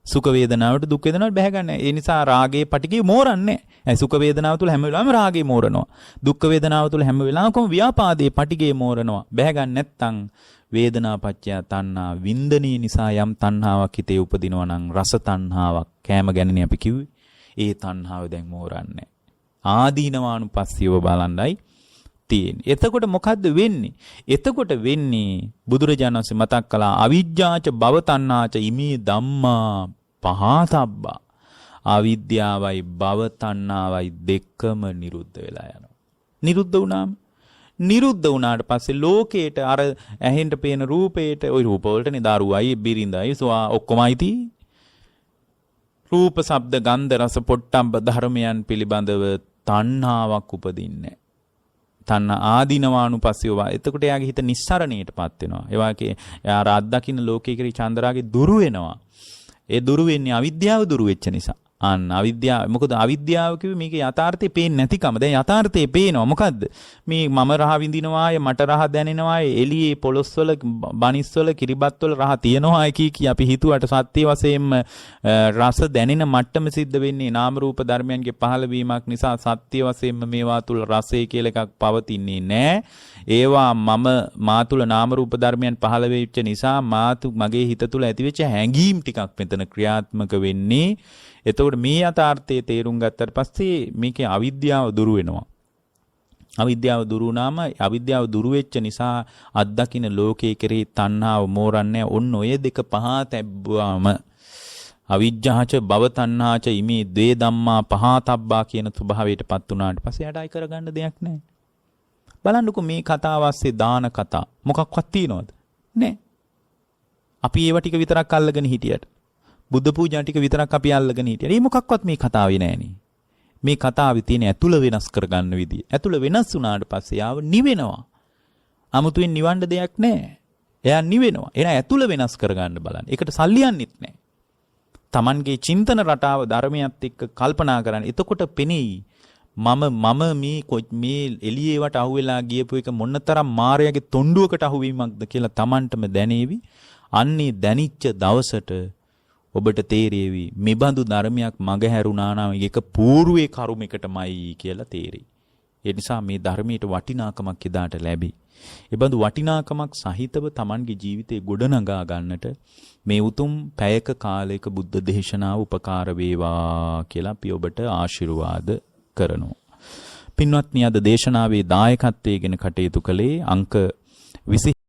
සුඛ වේදනාවට දුක් වේදනාවට බැහැ ගන්නෑ. ඒ නිසා රාගයේ පටිගය මෝරන්නේ නැහැ. සුඛ වේදනාව තුළ හැම වෙලාවෙම රාගය මෝරනවා. දුක් වේදනාව තුළ හැම වෙලාවකම ව්‍යාපාදයේ පටිගය මෝරනවා. බැහැ ගන්න නැත්නම් වේදනාපච්චය තණ්හා වින්දනී නිසා යම් තණ්හාවක් හිතේ උපදිනවා නම් රස තණ්හාවක් කෑම ගැනනේ අපි කිව්වේ. ඒ තණ්හාව දැන් මෝරන්නේ. ආදීනවානුපස්සීව බලන්නයි තියෙන්නේ. එතකොට මොකද්ද වෙන්නේ? එතකොට වෙන්නේ බුදුරජාණන් වහන්සේ මතක් කළා අවිජ්ජාච භව තණ්හාච ඉමේ ධම්මා පහතබ්බා. අවිද්‍යාවයි භව තණ්හාවයි දෙකම නිරුද්ධ වෙලා යනවා. නිරුද්ධ වුණාට පස්සේ ලෝකේට අර ඇහෙන්න පේන රූපේට ওই රූප වලටනේ දරුවයි බිරිඳයි සෝවා ඔක්කොමයි තී. රූප ශබ්ද ගන්ධ රස පොට්ටම්බ ධර්මයන් පිළිබඳව තණ්හාවක් උපදින්නේ. තණ්හා ආදීනවානුපස්සීව. එතකොට එයාගේ හිත නිස්සරණයටපත් වෙනවා. ඒ වාගේ එයා අත්දකින්න ලෝකයේ කිරි චන්දරාගේ දුරු වෙනවා. ඒ දුරු වෙන්නේ අවිද්‍යාව දුරු වෙච්ච නිසා. අන්න අවිද්‍යාව. මොකද අවිද්‍යාව කිව්වේ මේකේ යථාර්ථය පේන්නේ නැතිකම. දැන් යථාර්ථය පේනවා. මොකද්ද? මේ මම රහ විඳිනවාය, මට රහ දැනෙනවාය, එළියේ පොළොස්වල, බනිස්වල, කිරිබත්වල රහ තියනවා කී අපි හිතුවට සත්‍ය වශයෙන්ම රස දැනෙන මට්ටම සිද්ධ වෙන්නේ නාම රූප ධර්මයන්ගේ පහළවීමක් නිසා සත්‍ය වශයෙන්ම මේවා තුල රසය කියලා එකක් පවතින්නේ නැහැ. ඒවා මා තුල නාම රූප ධර්මයන් පහළ වෙච්ච නිසා මගේ හිත තුල ඇතිවෙච්ච හැඟීම් ටිකක් මෙතන ක්‍රියාත්මක වෙන්නේ. එතකොට මේ යථාර්ථයේ තේරුම් ගත්තට පස්සේ මේකේ අවිද්‍යාව දුරු වෙනවා. අවිද්‍යාව දුරු වුණාම අවිද්‍යාව දුරු වෙච්ච නිසා අත්දකින්න ලෝකයේ කෙරෙහි තණ්හාව මෝරන්නේ. ඔන්න ඔය දෙක පහ තැබ්බාම අවිජ්ජාච භව තණ්හාච ඉමේ ද්වේ ධම්මා පහතබ්බා කියන ස්වභාවයටපත් වුණාට පස්සේ යට අය කරගන්න දෙයක් නැහැ. බලන්නකෝ මේ කතාව ASCII දාන කතා මොකක්වත් තියනවද? නැහැ. අපි ඒව ටික විතරක් අල්ලගෙන හිටියට බුද්ධ පූජා ටික විතරක් අපි අල්ලගෙන හිටියට ඒ මොකක්වත් මේ කතාවේ නෑනේ. මේ කතාවේ තියෙන ඇතුළ වෙනස් කරගන්න විදිය. ඇතුළ වෙනස් වුණාට පස්සේ ආව නිවෙනවා. 아무තුවෙන් නිවන්න දෙයක් නෑ. එයා නිවෙනවා. එහෙනම් ඇතුළ වෙනස් කරගන්න බලන්න. ඒකට සල්ලියන්නෙත් නෑ. Tamanගේ චින්තන රටාව ධර්මයත් එක්ක කල්පනා කරන්න. එතකොට පෙනෙයි මම මේ එළියේවට අහුවෙලා ගියපු එක මොනතරම් මායාවේ තොණ්ඩුවකට අහුවීමක්ද කියලා Tamanටම දැනේවි. අන්නේ දැනිච්ච දවසට ඔබට තේරෙවි මෙබඳු ධර්මයක් මගහැරුණා නම් ඒක పూర్වේ කර්මයකටමයි කියලා තේරෙයි. ඒ නිසා මේ ධර්මයට වටිනාකමක් එදාට ලැබි. ඒබඳු වටිනාකමක් සහිතව Tamanගේ ජීවිතේ ගොඩනගා ගන්නට මේ උතුම් පැයක කාලයක බුද්ධ දේශනාව උපකාර වේවා කියලා අපි ඔබට ආශිර්වාද කරනවා. පින්වත්නි අද දේශනාවේ දායකත්වයෙන් කටයුතු කළේ අංක 20